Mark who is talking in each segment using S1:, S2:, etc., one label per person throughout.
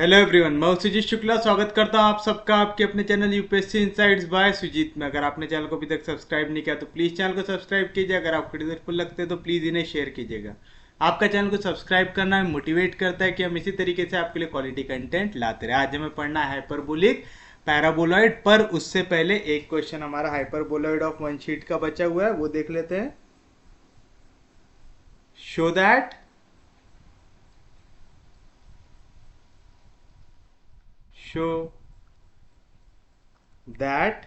S1: Hello everyone, मैं सुजीत शुक्ला स्वागत करता हूं आप सबका आपके अपने channel UPSC insights by Sujeet में। अगर आपने चैनल को अभी तक सब्सक्राइब नहीं किया तो प्लीज़ चैनल को सब्सक्राइब कीजिए। अगर आपको यूजफुल लगते हैं तो प्लीज़ इन्हें शेयर कीजिएगा। आपका चैनल को सब्सक्राइब करना हमें मोटिवेट करता है कि हम इसी तरीके से आपके लिए क्वालिटी कंटेंट लाते रहे। आज हमें पढ़ना है हाइपरबोलिक पैराबोलॉइड, पर उससे पहले एक क्वेश्चन हमारा हाइपरबोलॉइड ऑफ वन शीट का बचा हुआ है, वो देख लेते हैं। Show that show that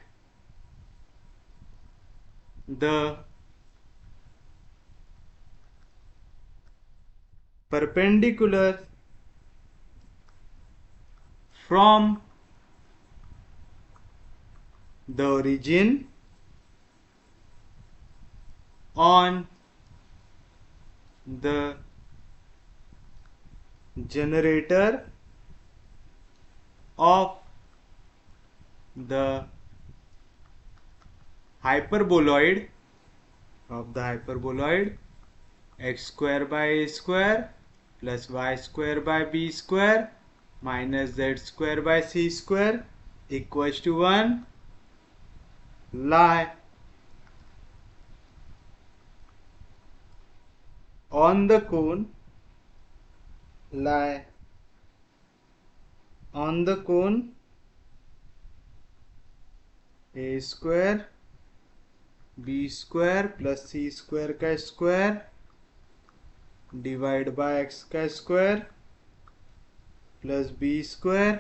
S1: the perpendicular from the origin on the generator of the hyperboloid x square by a square plus y square by b square minus z square by c square equals to 1 lie on the cone a square b square plus c square का square divide by x का square plus b square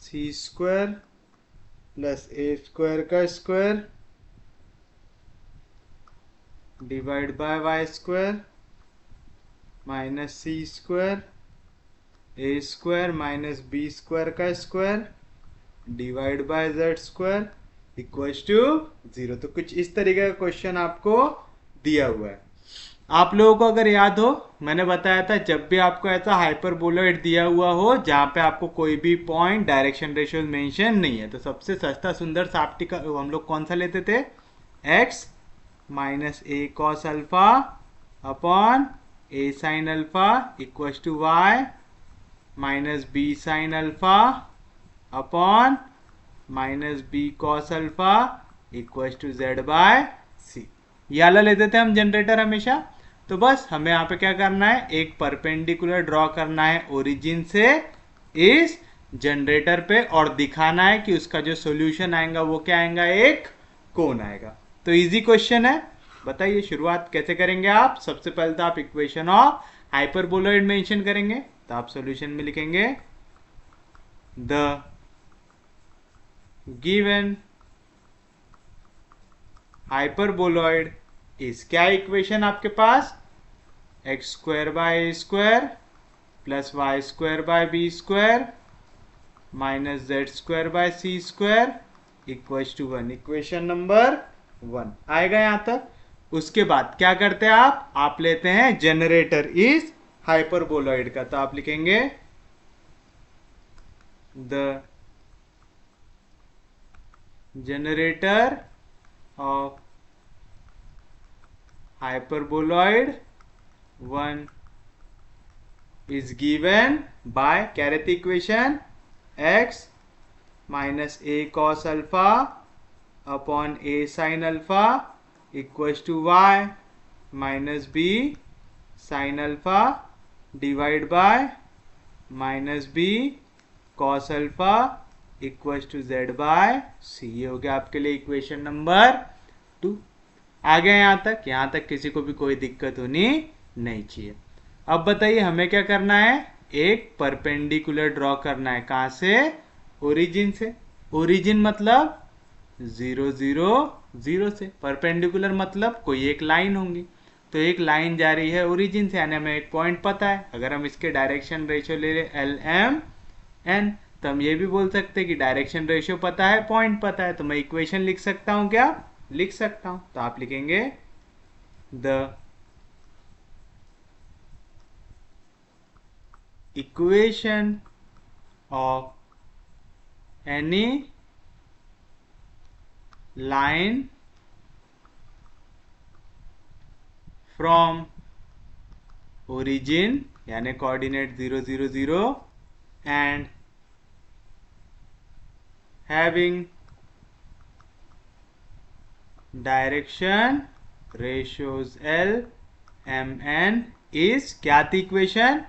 S1: c square plus a square का square divide by y square minus c square a square minus b square का square divide by z square equals to 0। तो कुछ इस तरीके का question आपको दिया हुआ है। आप लोगों को अगर याद हो, मैंने बताया था जब भी आपको ऐसा हाइपरबोलॉइड दिया हुआ हो जहां पे आपको कोई भी पॉइंट डायरेक्शन रेशियो मेंशन नहीं है, तो सबसे सस्ता सुंदर साप्टी का हम लोग कौन सा लेते थे? x minus a cos alpha upon a sine alpha equals to y minus b sine alpha upon minus b cos alpha equals to z by c. ये वाला लेते थे हम जनरेटर हमेशा। तो बस हमें यहाँ पे क्या करना है, एक परपेंडिकुलर ड्रॉ करना है ओरिजिन से इस जनरेटर पे और दिखाना है कि उसका जो सॉल्यूशन आएगा वो क्या आएगा, एक कोन आएगा। तो इजी क्वेश्चन है। बताइए शुरुआत कैसे करेंगे आप? सबसे पहले तो आप इक्वेशन ऑफ हाइपरबोलॉइड मेंशन करेंगे, तो आप सॉल्यूशन में लिखेंगे द गिवन हाइपरबोलॉइड इज, क्या इक्वेशन आपके पास? X square by A square plus y square by B square minus z square by c square equals to 1। Equation number 1 आएगा यहां तक। उसके बाद क्या करते हैं आप लेते हैं जनरेटर इज हाइपरबोलॉइड का, तो आप लिखेंगे the generator of hyperboloid 1 is given by, क्या रहती equation? x minus a cos alpha upon a sin alpha equals to y minus b sin alpha divide by minus b cos alpha equals to z by c. ये हो गया आपके लिए equation number 2। आ गया यहाँ तक किसी को भी कोई दिक्कत होनी नहीं चाहिए। अब बताइए हमें क्या करना है, एक परपेंडिकुलर ड्रॉ करना है। कहां से? ओरिजिन से। ओरिजिन मतलब 0 0 0 से, परपेंडिकुलर मतलब कोई एक लाइन होंगी। तो एक लाइन जा रही है ओरिजिन से, यानी हमें एक पॉइंट पता है। अगर हम इसके डायरेक्शन रेशियो ले लें LM तो हम ये भी बोल सकते हैं कि डायरेक्शन रेशियो पता है, पॉइंट पता है, तो मैं इक्वेशन लिख सकता हूं। क्या लिख सकता हूं? तो आप लिखेंगे the equation of any line from origin यानी coordinate 0 0 0 and having direction ratios L m n is क्या थी equation?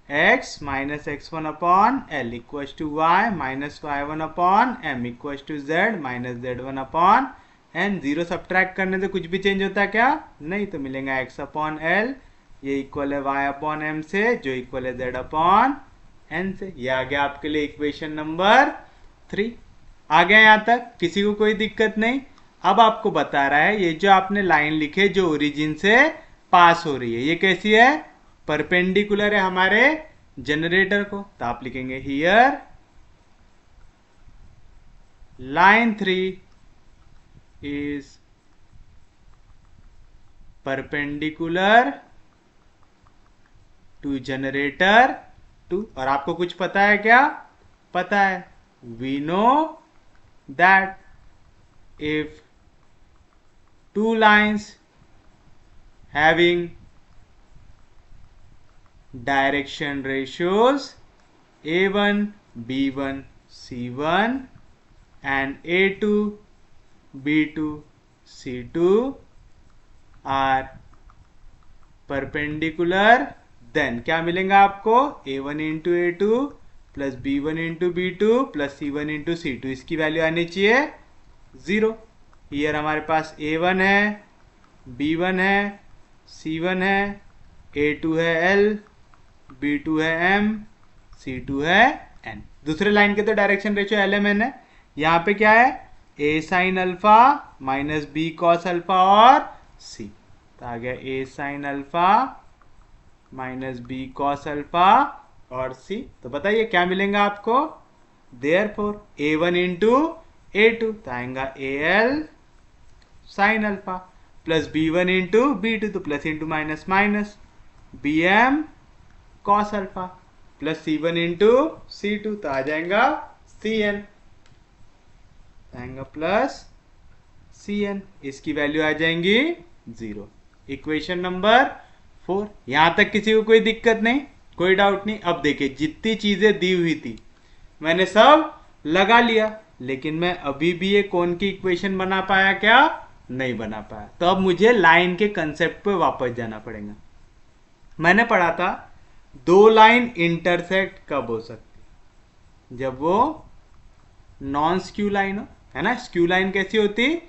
S1: x minus x1 upon L equals to y minus y1 upon m equals to z minus z1 upon n. Zero subtract करने से कुछ भी change होता है क्या? नहीं, तो मिलेगा x अपॉन L, ये इक्वल है y अपॉन m से, जो इक्वल है z अपॉन n से. ये आ गया आपके लिए इक्वेशन नंबर 3. आ गया यहाँ तक? किसी को कोई दिक्कत नहीं? अब आपको बता रहा है ये जो आपने लाइन लिखे जो ओरिजिन से पास हो रही है, ये कैसी है? परपेंडिकुलर है हमारे जनरेटर को. तो आप लिखेंगे here line 3 is perpendicular to generator 2. और आपको कुछ पता है क्या? पता है, we know that if two lines having direction ratios a1 b1 c1 and a2 b2 c2 are perpendicular, then क्या मिलेगा आपको? a1 into a2 plus b1 into b2 plus c1 into c2. इसकी वैल्यू आनी चाहिए 0. Here हमारे पास a1 है, b1 है, c1 है, a2 है l, b2 है m, c2 है n. दूसरे लाइन के तो direction ratio L M N है. यहाँ पे क्या है? a sine alpha minus b cos alpha और c. तो आ गया a sine alpha minus b cos alpha और c. तो बताइए क्या मिलेगा आपको? देयरफॉर a1 इंटू a2 तो आएगा al sign alpha plus b1 into b2 तो plus into minus minus bm cos alpha plus c1 into c2 तो आ जाएगा cn, आएगा प्लस cn. इसकी वैल्यू आ जाएंगी 0. Equation number 4. यहां तक किसी को कोई दिक्कत नहीं, कोई डाउट नहीं? अब देखिए जितनी चीजें दी हुई थी मैंने सब लगा लिया, लेकिन मैं अभी भी ये कोण की इक्वेशन बना पाया क्या? नहीं बना पाया. तो अब मुझे लाइन के कंसेप्ट पे वापस जाना पड़ेगा. मैंने पढ़ा था दो लाइन इंटरसेक्ट कब हो सकती? जब वो नॉन स्क्यू लाइन हो, है ना. स्क्यू लाइन कैसी होती?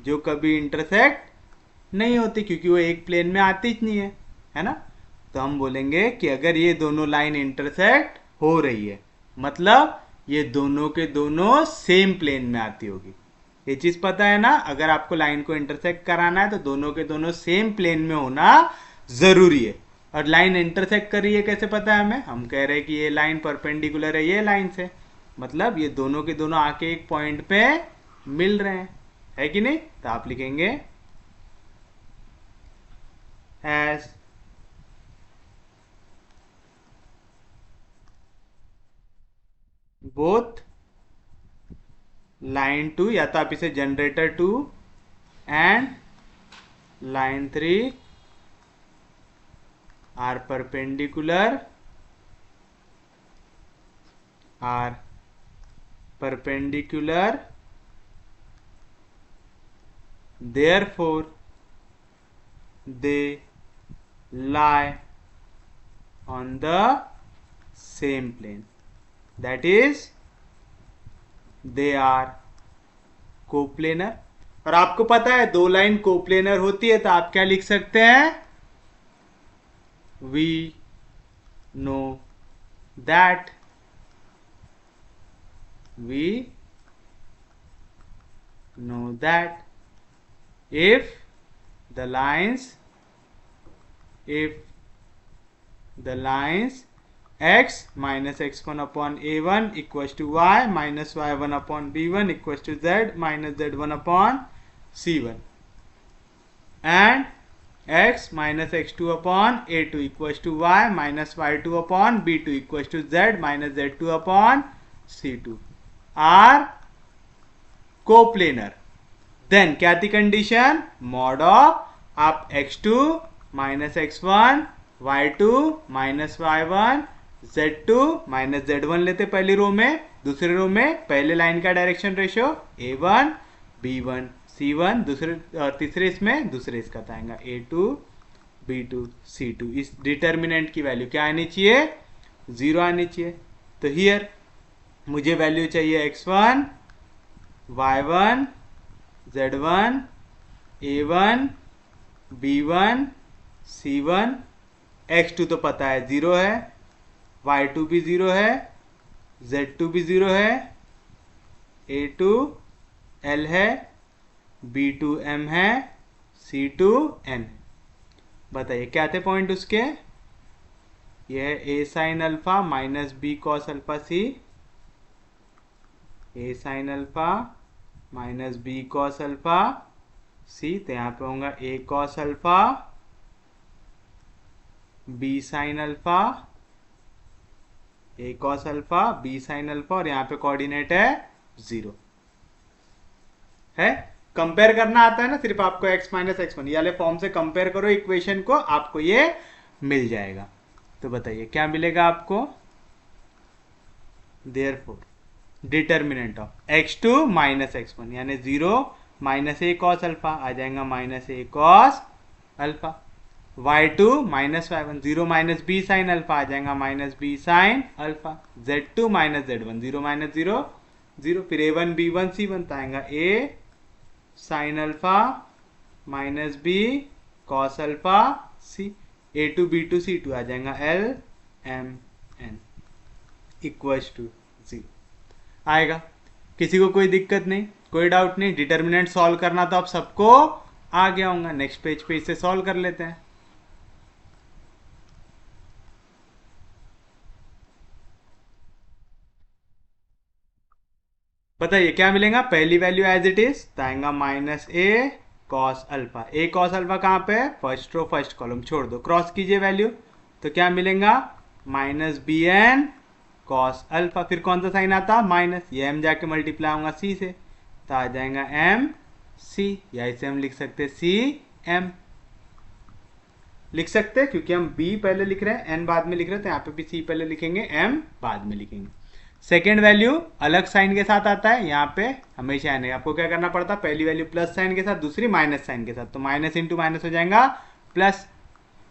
S1: जो कभी इंटरसेक्ट नहीं होती, क्योंकि वो एक प्लेन में आती ही नहीं है ना. तो हम बोलेंगे कि अगर ये दोनों लाइन इंटरसेक्ट हो रही है, मतलब ये दोनों के दोनों सेम प्लेन में आती होगी. ये चीज पता है ना? अगर आपको लाइन को इंटरसेक्ट कराना है तो दोनों के दोनों सेम प्लेन में होना जरूरी है. और लाइन इंटरसेक्ट कर रही है कैसे पता है हमें? हम कह रहे हैं कि ये लाइन परपेंडिकुलर है ये लाइन से, मतलब ये दोनों के दोनों आके एक पॉइंट पे मिल रहे हैं, है कि नहीं? तो आप लिखेंगे एज बोथ लाइन 2 या तो आप इसे generator 2 and line 3 are perpendicular therefore they lie on the same plane, that is they are coplanar. और आपको पता है दो लाइन कोप्लेनर होती है तो आप क्या लिख सकते हैं? we know that if the lines x minus x1 upon a1 equals to y minus y1 upon b1 equals to z minus z1 upon c1 and x minus x2 upon a2 equals to y minus y2 upon b2 equals to z minus z2 upon c2 are coplanar, then क्या थी condition? Mod of आप x2 minus x1 y2 minus y1 Z2 minus Z1 लेते पहली रो में, दूसरे रो में पहले line का direction ratio A1 B1 C1, दूसरे तीसरे इसमें दूसरे इसका आएगा A2 B2 C2। इस डिटर्मिनेंट की वैल्यू क्या आनी चाहिए? 0 आनी चाहिए। तो हियर मुझे वैल्यू चाहिए x1 y1 z1 a1 b1 c1। x2 तो पता है 0 है, y2 भी 0 है, z2 भी 0 है, a2 l है, b2 m है, c2 n है। बताइए क्या थे पॉइंट उसके? यह है a sine alpha minus b cos alpha c, a sine alpha minus b cos alpha c. तो यहाँ पे होगा a cos alpha b sine alpha, a cos alpha b sine alpha, और यहाँ पे कोऑर्डिनेट है 0 है। कंपेयर करना आता है ना सिर्फ आपको x माइनस x1, ये वाले फॉर्म से कंपेयर करो इक्वेशन को, आपको ये मिल जाएगा। तो बताइए क्या मिलेगा आपको? Therefore determinant of x2 minus x1 यानी 0 माइनस a कॉस अल्फा आ जाएगा minus a cos alpha, y2 minus y1 0 minus b sine alpha आ जाएगा minus b sine alpha, z2 minus z1 0 minus 0 0, फिर a1 b1 c1 आएगा a sine alpha minus b cos alpha c, a2 b2 c2 आ जाएगा l m n equals to 0 आएगा। किसी को कोई दिक्कत नहीं, कोई डाउट नहीं? डिटर्मिनेंट सॉल्व करना तो आप सबको आ गया होगा। नेक्स्ट पेज पे इसे सॉल्व कर लेते हैं। बताइए क्या मिलेगा? पहली वैल्यू एज इट इज आएगा minus a cos alpha. A cos alpha कहाँ पे है? फर्स्ट रो फर्स्ट कॉलम, छोड़ दो, क्रॉस कीजिए वैल्यू। तो क्या मिलेगा? Minus B N cos alpha, फिर कौन सा साइन आता? माइनस, ये एम जाके मल्टीप्लाई होगा सी से, तो आ जाएगा एम सी, या इसे हम लिख सकते सी एम लिख सकते हैं, क्योंकि हम b पहले लिख रहे हैं n बाद में लिख रहे हैं, तो यहाँ पे भी c पहले लिखेंगे m बाद में लिखेंगे। सेकेंड वैल्यू अलग साइन के साथ आता है, यहाँ पे हमेशा आने आपको क्या करना पड़ता है? पहली वैल्यू प्लस साइन के साथ, दूसरी माइनस साइन के साथ, तो माइनस इंटू माइनस हो जाएगा plus,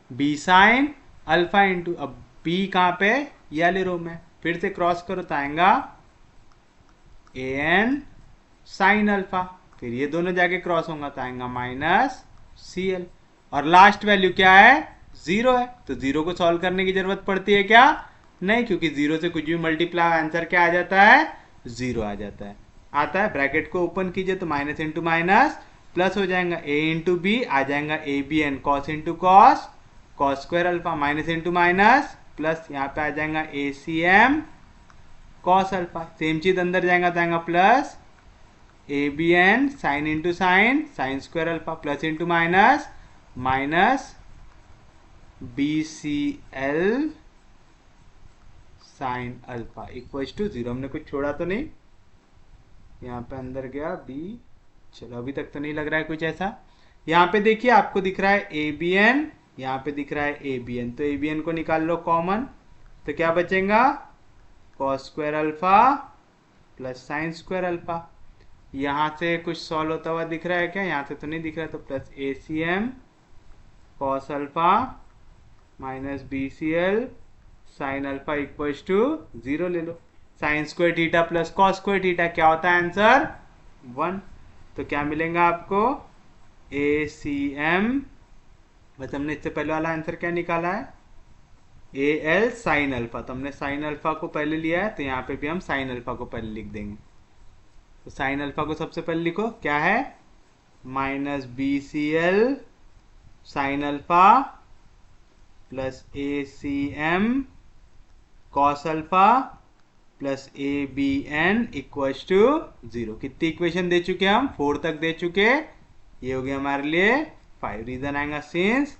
S1: b sine alpha into, अब b कहाँ पे? ये वाले रो में, फिर से क्रॉस करो तो आएगा ए एन साइन अल्फा, फिर ये दोनों जाके क्रॉस होगा तो आएगा माइनस सी एल, और लास्ट वैल्यू क्या है? 0 है। तो 0 को सॉल्व करने की जरूरत पड़ती है क्या? नहीं, क्योंकि 0 से कुछ भी मल्टीप्लाई आंसर क्या आ जाता है? 0 आ जाता है। आता है, ब्रैकेट को ओपन कीजिए तो माइनस इंटू माइनस प्लस हो जाएगा, ए इंटू बी आ जाएगा a B N cos into cos, cos square alpha, minus into minus plus, यहाँ पे आ जाएगा a C M cos alpha, same चीज अंदर जाएगा तो आएगा plus A B n sine into sine, sine square alpha, plus into minus minus B C L sine alpha equal to 0। हमने कुछ छोड़ा तो नहीं? यहाँ पे अंदर गया बी, चलो अभी तक तो नहीं लग रहा है कुछ ऐसा। यहाँ पे देखिए आपको दिख रहा है ए बी एन, यहाँ पे दिख रहा है ए बी एन, तो ए बी एन को निकाल लो कॉमन, तो क्या बचेगा? Cos square alpha plus sign square alpha. यहाँ से कुछ सॉल्व होता हुआ दिख रहा है क्या? यहाँ से तो नहीं दिख रहा है, तो plus A C M cos alpha minus B C L sine alpha equals to 0 ले लो। Sine square theta plus cos square theta क्या होता है? आंसर 1। तो क्या मिलेगा आपको? ए सी एम, बस हमने इससे पहले वाला आंसर क्या निकाला है? ए एल साइन अल्फा, तो हमने साइन अल्फा को पहले लिया है, तो यहाँ पे भी हम साइन अल्फा को पहले लिख देंगे। तो साइन अल्फा को सबसे पहले लिखो, क्या है? Minus B C L sine alpha plus A C M cos alpha plus A B N equals to 0। कितनी इक्वेशन दे चुके हम? 4 तक दे चुके। ये हो गया हमारे लिए 5। रीजन आएगा since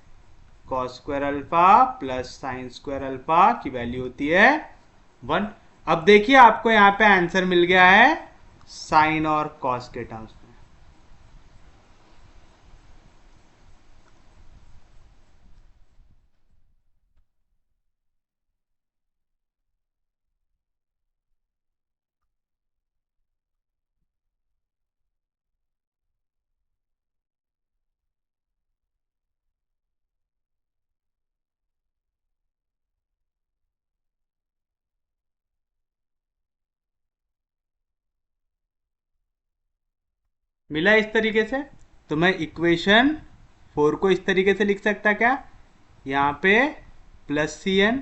S1: cos square alpha plus sign square alpha की वैल्यू होती है 1। अब देखिए आपको यहाँ पे आंसर मिल गया है साइन और कॉस के टर्म्स में। मिला इस तरीके से। तो मैं इक्वेशन 4 को इस तरीके से लिख सकता क्या, यहाँ पे प्लस सी एन,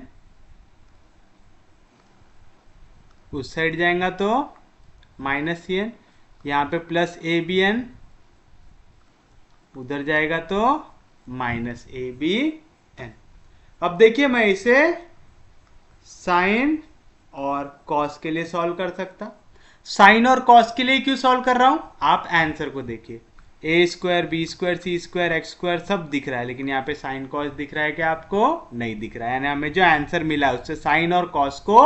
S1: उस साइड जाएगा तो माइनस सी एन, यहाँ पे प्लस ए बी एन, उधर जाएगा तो माइनस ए बी एन। अब देखिए मैं इसे साइन और कॉस के लिए सॉल्व कर सकता। साइन और कॉस के लिए क्यों सॉल्व कर रहा हूं, आप आंसर को देखिए, ए स्क्वायर बी स्क्वायर सी स्क्वायर एक्स स्क्वायर सब दिख रहा है, लेकिन यहाँ पे साइन कॉस दिख रहा है क्या आपको, नहीं दिख रहा है। यानी हमें जो आंसर मिला है उससे साइन और कॉस को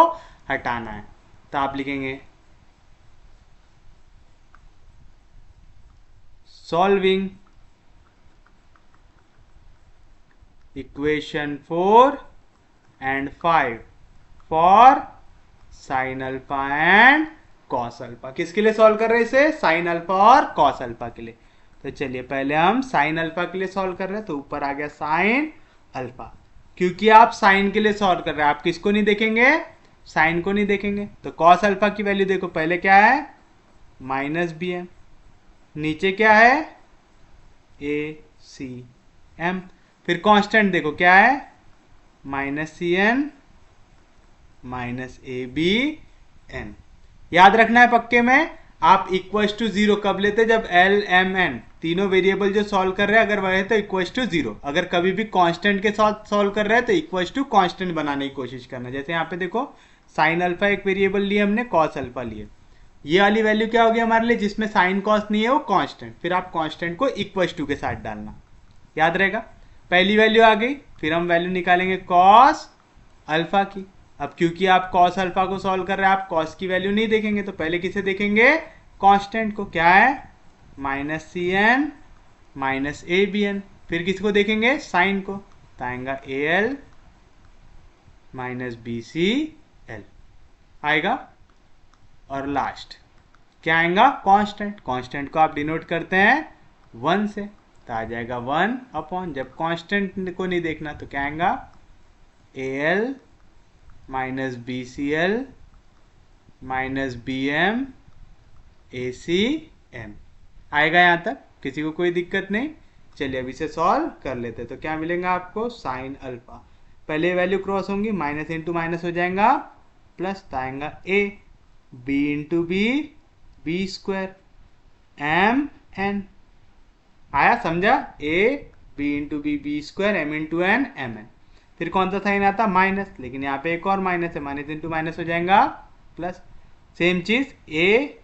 S1: हटाना है। तो आप लिखेंगे solving equation 4 and 5 for sine alpha and cos alpha. किसके लिए सॉल्व कर रहे हैं इसे, साइन अल्फा और कॉस अल्फा के लिए। तो चलिए पहले हम साइन अल्फा के लिए सॉल्व कर रहे हैं, तो ऊपर आ गया साइन अल्फा। क्योंकि आप साइन के लिए सॉल्व कर रहे हैं, आप किसको नहीं देखेंगे, साइन को नहीं देखेंगे। तो कॉस अल्फा की वैल्यू देखो, पहले क्या है माइनस बी एम, नीचे क्या है ए सी एम, फिर कांस्टेंट देखो क्या है minus C N minus A B N. याद रखना है पक्के में, आप इक्वल टू जीरो कब लेते, जब एल एम एन तीनों वेरिएबल जो सॉल्व कर रहे हैं अगर वह तो इक्वल टू जीरो। अगर कभी भी कांस्टेंट के साथ सॉल्व कर रहे हैं तो इक्वल टू कांस्टेंट बनाने की कोशिश करना। जैसे यहाँ पे देखो साइन अल्फा एक वेरिएबल लिए हमने, कॉस अल्फा लिए, ये वाली वैल्यू क्या होगी हमारे लिए, जिसमें साइन कॉस नहीं है वो कांस्टेंट, फिर आप कांस्टेंट को इक्वल टू के साथ डालना, याद रहेगा। पहली वैल्यू आ गई, फिर हम वैल्यू निकालेंगे कॉस अल्फा की। अब क्योंकि आप कॉस अल्फा को सॉल्व कर रहे हैं, आप कॉस की वैल्यू नहीं देखेंगे, तो पहले किसे देखेंगे, कांस्टेंट को, क्या है minus C N minus A B N. फिर किसको देखेंगे, साइन को, तो आएगा A L minus B C L आएगा। और लास्ट क्या आएगा, कांस्टेंट। कांस्टेंट को आप डिनोट करते हैं 1 से, तो आ जाएगा 1 अपॉन, जब कांस्टेंट को नहीं देखना तो क्या आएगा A L minus B C L minus B M A C M आएगा। यहाँ तक किसी को कोई दिक्कत नहीं। चलिए अब इसे सॉल्व कर लेते हैं। तो क्या मिलेगा आपको, साइन अल्फा, पहले वैल्यू क्रॉस होंगी, माइनस इंटू माइनस हो जाएगा प्लस, तो आएगा A B into B B square M N, आया समझा, A B into B B square M into N M N. फिर कौन सा साइन आता, माइनस, लेकिन यहाँ पे एक और माइनस है, माइनस इंटू माइनस हो जाएगा प्लस। सेम चीज ए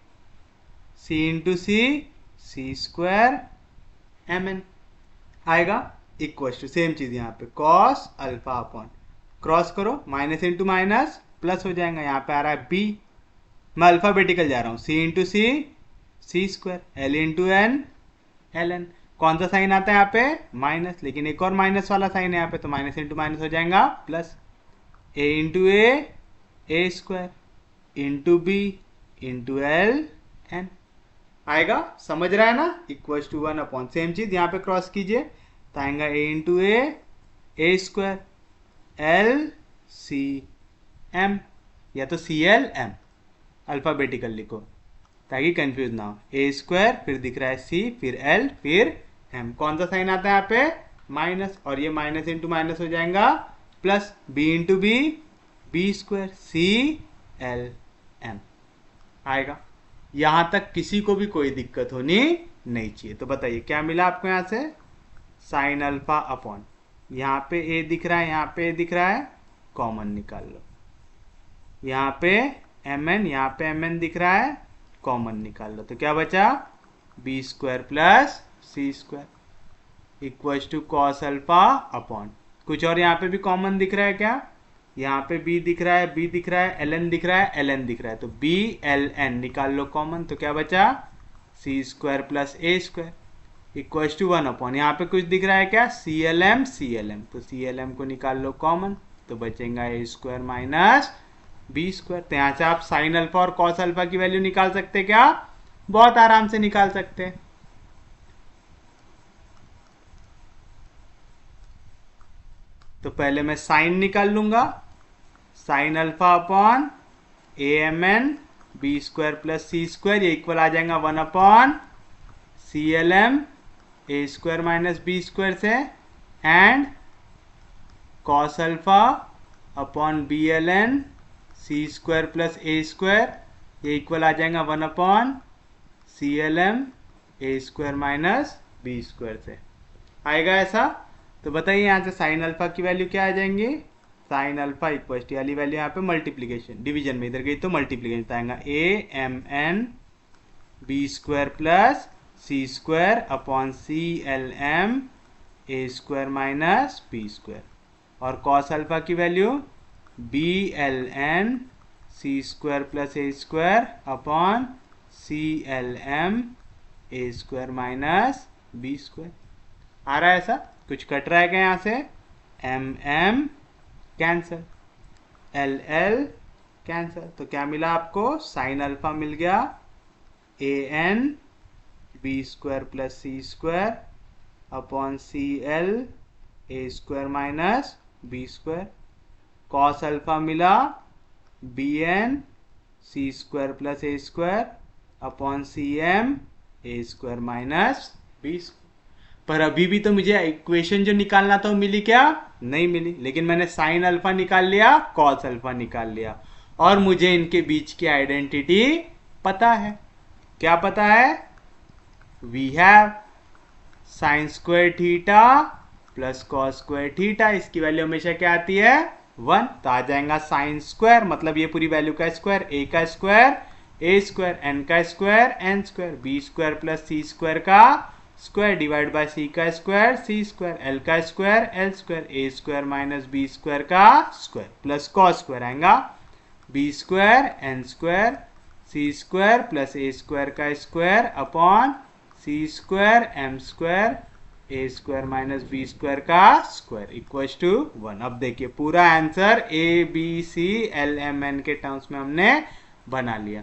S1: सी into c c square M N आएगा इक्वल टू, सेम चीज यहाँ पे कॉस अल्फा अपॉन, क्रॉस करो माइनस इंटू माइनस प्लस हो जाएगा, यहाँ पे आ रहा है बी, मैं अल्फाबेटिकल जा रहा हूँ, c into c c square, l into n l n. कौन सा साइन आता है यहाँ पे, माइनस, लेकिन एक और माइनस वाला साइन है यहाँ पे, तो माइनस इंटू माइनस हो जाएगा plus, a into a square into b into l n आएगा, समझ रहा है ना, इक्वल टू 1 अपॉन, सेम चीज यहाँ पे क्रॉस कीजिए, तो आएगा ए into a square L C M, या तो सी एल एम, अल्फाबेटिकल लिखो ताकि कंफ्यूज ना हो, ए स्क्वायर फिर दिख रहा है सी फिर एल फिर एम। कौन सा साइन आता है यहाँ पे, माइनस, और ये माइनस इंटू माइनस हो जाएगा plus, B into B B square C L M आएगा। यहां तक किसी को भी कोई दिक्कत होनी नहीं चाहिए। तो बताइए क्या मिला आपको यहाँ से, साइन अल्फा अपॉन, यहाँ पे ए दिख रहा है, यहाँ पे ए दिख रहा है, कॉमन निकाल लो, यहाँ पे एम एन, यहाँ पे एम एन दिख रहा है, कॉमन निकाल लो, तो क्या बचा B square plus C square equal to cos alpha upon, कुछ और यहाँ पे भी कॉमन दिख रहा है क्या, यहाँ पे बी दिख रहा है, बी दिख रहा है, एल एन दिख रहा है, एल एन दिख रहा है, तो बी एल एन निकाल लो कॉमन, तो क्या बचा c square plus A square equal to 1 upon, यहाँ पे कुछ दिख रहा है क्या, सी एल एम, तो सी एल एम को निकाल लो कॉमन, तो बचेगा ए स्क्वायर माइनस बी स्क्वायर। तो यहाँ से आप साइन अल्फा और कॉस अल्फा की वैल्यू निकाल सकते हैं क्या, बहुत आराम से निकाल सकते हैं। तो पहले मैं साइन निकाल लूंगा, sine alpha upon a m n b square plus C square, ये इक्वल आ जाएगा 1 upon c L m a square minus B square से, and cos alpha upon b l n c square plus A square, ये equal आ जाएगा 1 upon c L m a square minus B square से। आएगा ऐसा? तो बताइए यहाँ से साइन अल्फा की वैल्यू क्या आ जाएंगी? साइन अल्फा इक्वल टू वाली वैल्यू यहाँ पे मल्टीप्लीकेशन, डिवीजन में इधर गई तो मल्टीप्लीकेशन आएगा a m n b square plus C square upon c L m a square minus B square, और कॉस अल्फा की value b l n c square plus A square upon c L m a square minus B square. आ रहा है ऐसा? कुछ cut रहा है क्या यहाँ से? M m cancel, l l cancel, तो क्या मिला आपको? साइन अल्फा मिल गया a n b square plus C square upon c l a square minus B square. Cos alpha मिला b n c square plus A square upon c m a square minus B square. पर अभी भी तो मुझे equation जो निकालना था वो मिली क्या? नहीं मिली, लेकिन मैंने साइन अल्फा निकाल लिया, कॉस अल्फा निकाल लिया, और मुझे इनके बीच की आइडेंटिटी पता है। क्या पता है? We have sine square theta plus cos square theta, इसकी वैल्यू हमेशा क्या आती है? 1। तो आ जाएगा साइन स्क्वायर, मतलब ये पूरी वैल्यू का स्क्वायर, ए का स्क्वायर ए स्क्वायर, एन का square n square, B square plus सी स्क्वायर का स्क्वायर डिवाइड बाय सी का स्क्वायर सी स्क्वायर, एल का स्क्वायर एल स्क्वायर, ए स्क्वायर माइनस बी स्क्वायर का स्क्वायर प्लस कॉस स्क्वायर आएगा B square n square सी square plus ए square का square upon c square m square ए square minus B square का square equals to 1। अब देखिए पूरा answer A B C L M N के terms में हमने बना लिया।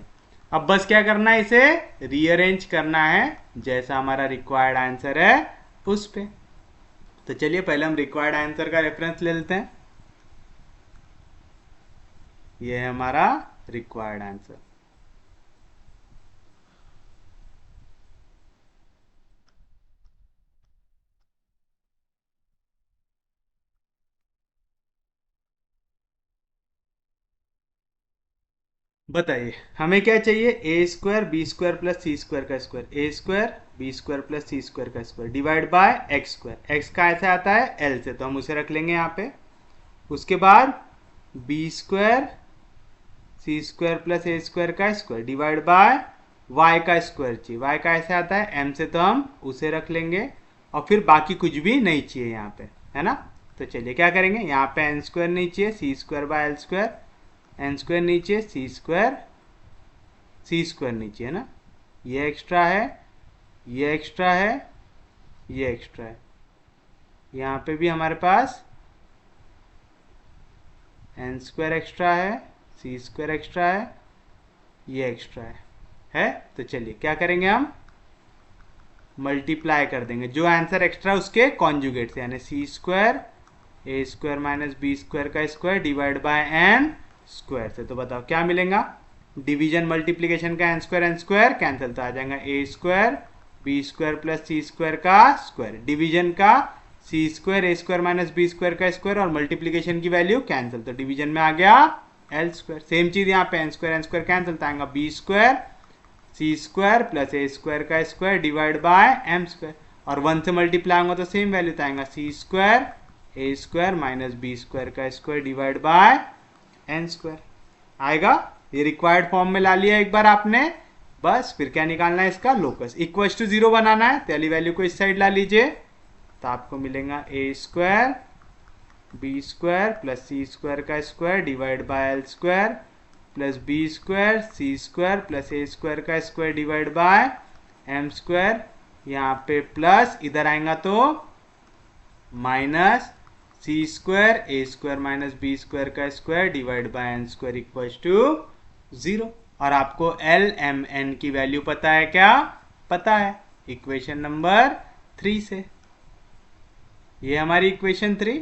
S1: अब बस क्या करना है? इसे रीअरेंज करना है जैसा हमारा रिक्वायर्ड आंसर है उस पे। तो चलिए पहले हम रिक्वायर्ड आंसर का रेफरेंस ले लेते हैं। ये है हमारा रिक्वायर्ड आंसर। बताइए हमें क्या चाहिए? ए स्क्वायर बी स्क्वायर प्लस सी स्क्वायर का स्क्वायर, ए स्क्वायर बी स्क्वायर प्लस सी स्क्वायर का square divide bye x square. X का ऐसे आता है एल से, तो हम उसे रख लेंगे यहाँ पे। उसके बाद बी स्क्वायर सी स्क्वायर प्लस ए स्क्वायर का स्क्वायर डिवाइड बाय वाई का स्क्वायर चाहिए, वाई का ऐसे आता है एम से, तो हम उसे रख लेंगे, और फिर बाकी कुछ भी नहीं चाहिए यहाँ पे, है ना। तो चलिए क्या करेंगे, यहाँ पे एन स्क्वायर नहीं चाहिए, c square by l square, n square नीचे सी स्क्वायर नीचे, है ना। ये एक्स्ट्रा है, ये एक्स्ट्रा है, ये एक्स्ट्रा है। यहाँ पे भी हमारे पास एन स्क्वायर एक्स्ट्रा है, सी स्क्वायर एक्स्ट्रा है, ये एक्स्ट्रा है। तो चलिए क्या करेंगे, हम मल्टीप्लाई कर देंगे जो आंसर एक्स्ट्रा उसके कॉन्जुगेट से, यानी सी स्क्वायर ए स्क्वायर माइनस बी स्क्वायर का square divide by N square से। तो बताओ क्या मिलेगा? डिवीजन मल्टीप्लीकेशन का एन स्क्वायर कैंसिल, तो आ जाएगा A square B square plus C square का स्क्वायर, डिवीजन का सी स्क्वायर ए स्क्वायर माइनस बी स्क्वायर का स्क्वायर, और मल्टीप्लीकेशन की वैल्यू कैंसिल, तो डिवीजन में आ गया एल स्क्वायर। सेम चीज यहाँ पे एन स्क्वायर कैंसिल, तो आएगा बी स्क्वायर सी स्क्वायर प्लस ए स्क्वायर का square divide by M square, और 1 से मल्टीप्लाई होगा तो सेम वैल्यू, तो आएगा सी स्क्वायर ए स्क्वायर माइनस बी स्क्वायर का square divide by N square आएगा। ये रिक्वायर्ड फॉर्म में ला लिया एक बार आपने, बस फिर क्या निकालना है इसका लोकस, इक्वल्स टू 0 बनाना है, पहली वैल्यू को इस साइड ला लीजिए, तो आपको मिलेगा a square B square plus C square का square divide by l square plus B square C square plus A square का square divide by M square, यहाँ पे प्लस इधर आएगा तो माइनस सी स्क्वायर ए स्क्वायर माइनस बी स्क्वायर का square divide by N square equals to 0। और आपको l M n की वैल्यू पता है क्या? पता है इक्वेशन नंबर 3 से। ये हमारी equation 3,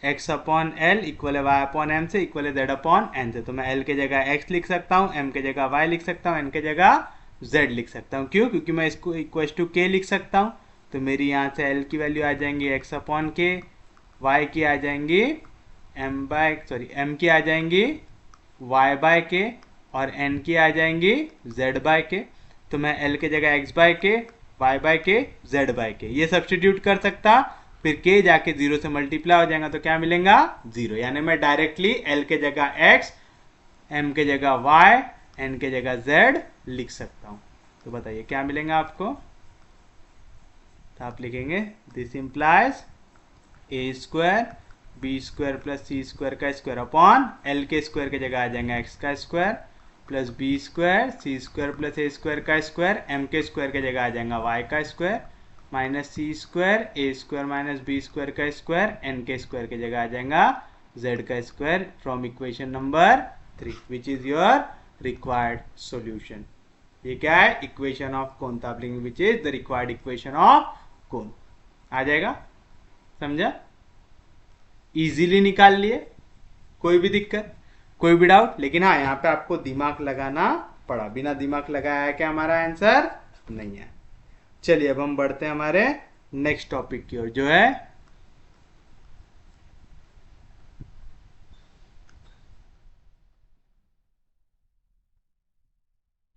S1: x upon L equal है y अपॉन एम से इक्वल है z अपॉन एन से। तो मैं l के जगह x लिख सकता हूँ, m के जगह y लिख सकता हूँ, n के जगह z लिख सकता हूँ। क्यों? क्योंकि मैं इसको इक्वल टू k लिख सकता हूँ। तो मेरी यहाँ से l की वैल्यू आ जाएंगी x अपॉन के, y की आ जाएंगी m की आ जाएंगी y बाय के, और n की आ जाएंगी z बाय के। तो मैं l के जगह x बाय के, y बाय के, z बाय के ये सब्सटीट्यूट कर सकता, फिर k जाके 0 से मल्टीप्लाई हो जाएगा तो क्या मिलेगा? 0। यानी मैं डायरेक्टली l के जगह x, m के जगह y, n के जगह z लिख सकता हूँ। तो बताइए क्या मिलेगा आपको? तो आप लिखेंगे this implies A square B square plus C square का स्क्वायर अपॉन एल के स्क्वायर की जगह आ जाएगा एक्स का स्क्वायर प्लस बी स्क्वायर सी स्क्वायर प्लस ए स्क्वायर का स्क्वायर एम के स्क्वायर की जगह आ जाएगा वाई का स्क्वायर माइनस सी स्क्वायर ए स्क्वायर माइनस बी स्क्वायर का स्क्वायर एन के स्क्वायर की जगह आ जाएगा जेड का square from equation number 3 which is your required solution. ये क्या है? इक्वेशन ऑफ कोन था, which is the required equation of cone. आ जाएगा? समझा? इजीली निकाल लिए, कोई भी दिक्कत, कोई भी डाउट? लेकिन हाँ, यहाँ पे आपको दिमाग लगाना पड़ा, बिना दिमाग लगाया क्या हमारा आंसर नहीं है। चलिए अब हम बढ़ते हैं हमारे नेक्स्ट टॉपिक की ओर, जो है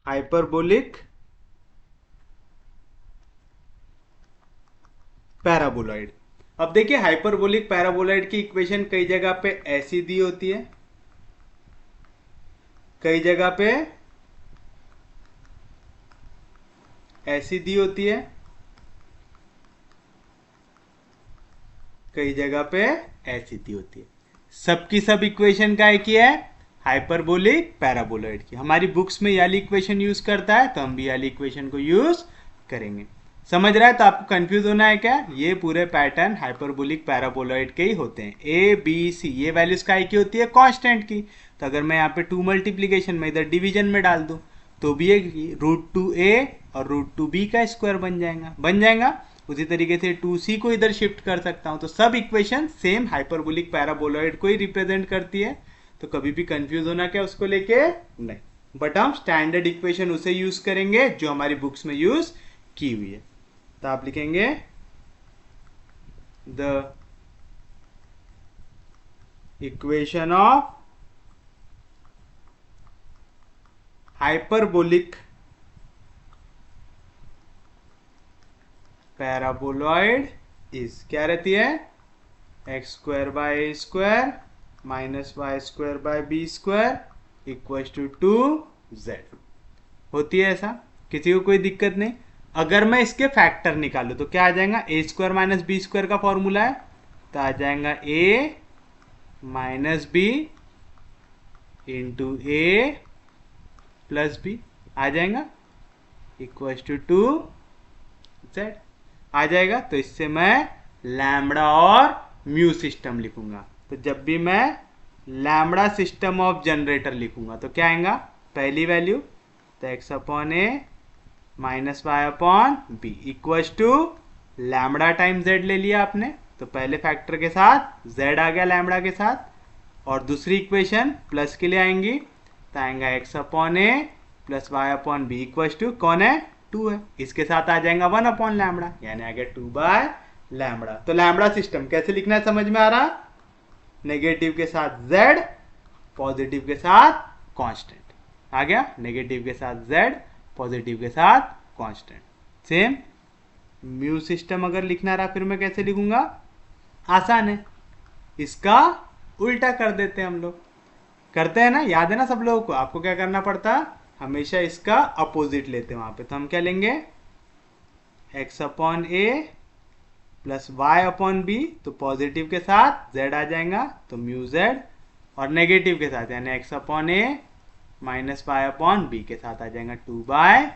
S1: हाइपरबोलिक पैराबोलॉइड। अब देखिए हाइपरबोलिक पैराबोलॉइड की इक्वेशन कई जगह पे ऐसी दी होती है, कई जगह पे ऐसी दी होती है, कई जगह पे ऐसी दी होती है। सबकी सब इक्वेशन का एक ही है, हाइपरबोलिक पैराबोलॉइड की। हमारी बुक्स में ये वाली इक्वेशन यूज करता है तो हम भी ये वाली इक्वेशन को यूज करेंगे। समझ रहा है? तो आपको कंफ्यूज होना है क्या? ये पूरे पैटर्न हाइपरबोलिक पैराबोलॉइड के ही होते हैं। ए बी सी ये वैल्यूज का की होती है कांस्टेंट की। तो अगर मैं यहाँ पे 2 मल्टीप्लीकेशन में इधर डिवीजन में डाल दूं तो भी एक √2a और √2b का स्क्वायर बन जाएगा। उसी तरीके से 2c को इधर शिफ्ट कर सकता हूं। तो सब इक्वेशन सेम हाइपरबोलिक पैराबोलॉइड को ही रिप्रेजेंट करती है। तो कभी भी कंफ्यूज होना क्या उसको लेके नहीं, बट हम स्टैंडर्ड इक्वेशन उसे यूज करेंगे जो हमारी बुक्स में यूज की हुई है। तो आप लिखेंगे the equation of hyperbolic paraboloid is क्या रहती है? X square by A square minus Y square by B square equal to 2z होती है। ऐसा किसी को कोई दिक्कत नहीं। अगर मैं इसके फैक्टर निकालू तो क्या आ जाएगा? A square minus B square का फॉर्मूला है तो आ जाएगा ए माइनस बी इंटू ए प्लस बी आ जाएगा इक्वल टू 2z आ जाएगा। तो इससे मैं लैम्बडा और म्यू सिस्टम लिखूंगा। तो जब भी मैं लैम्बडा सिस्टम ऑफ जनरेटर लिखूंगा तो क्या आएगा? पहली वैल्यू तो x upon A minus Y upon B equal to lambda time Z ले लिया आपने। तो पहले फैक्टर के साथ जेड आ गया लैम्बडा के साथ, और दूसरी इक्वेशन प्लस के लिए आएंगी तो आएगा x upon A plus Y upon B equal to कौन है? 2 है। इसके साथ आ जाएगा 1 अपॉन लैम्बडा, यानी आ गया 2 बाय लैम्बडा। तो लैम्बडा सिस्टम कैसे लिखना है समझ में आ रहा? नेगेटिव के साथ z, पॉजिटिव के साथ कांस्टेंट। आ गया? नेगेटिव के साथ z, पॉजिटिव के साथ कांस्टेंट। सेम म्यू सिस्टम अगर लिखना रहा फिर मैं कैसे लिखूंगा? आसान है, इसका उल्टा कर देते हैं हम लोग। करते हैं ना, याद है ना सब लोगों को? आपको क्या करना पड़ता? हमेशा इसका अपोजिट लेते हैं वहां पे। तो हम क्या लेंगे? एक्स अपॉन ए प्लस वाई अपॉन बी, तो पॉजिटिव के साथ z आ जाएगा तो म्यू z, और नेगेटिव के साथ यानी एक्स अपॉन ए माइनस वाई अपॉन बी के साथ आ जाएगा 2 बाय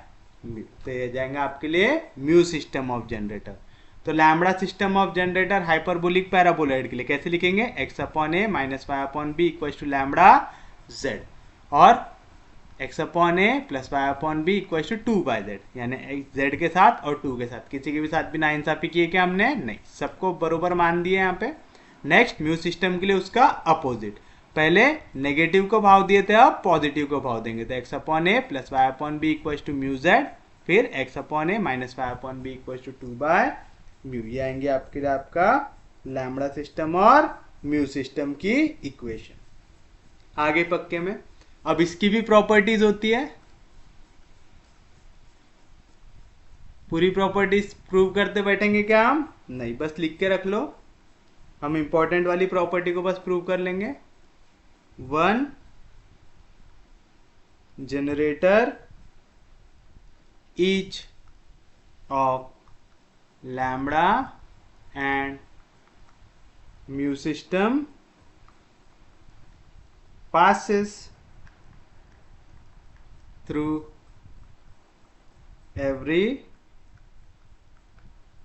S1: म्यू। तो ये जाएगा आपके लिए म्यू सिस्टम ऑफ जनरेटर। तो lambda system of generator hyperbolic paraboloid के लिए कैसे लिखेंगे? X upon A minus Y upon B equal to lambda z, और x upon A plus Y upon B equal to 2 by z, यानी z के साथ और 2 के साथ। किसी के भी साथ भी नाइंसाफी की है क्या हमने? नहीं, सबको बरोबर मान दिए यहाँ पे। नेक्स्ट म्यू सिस्टम के लिए उसका अपोजिट। पहले नेगेटिव को भाव दिए थे, अब पॉजिटिव को भाव देंगे, तो x upon A plus Y upon B equal to mu z, फिर x upon A minus Y upon B equal to 2/म्यू। ये आएंगे आपका लैम्बडा सिस्टम और म्यू सिस्टम की इक्वेशन। आगे पक्के में अब इसकी भी प्रॉपर्टीज होती है, पूरी प्रॉपर्टीज प्रूव करते बैठेंगे क्या हम? नहीं, बस लिख के रख लो, हम इंपॉर्टेंट वाली प्रॉपर्टी को बस प्रूव कर लेंगे। One generator each of lambda and mu system passes through every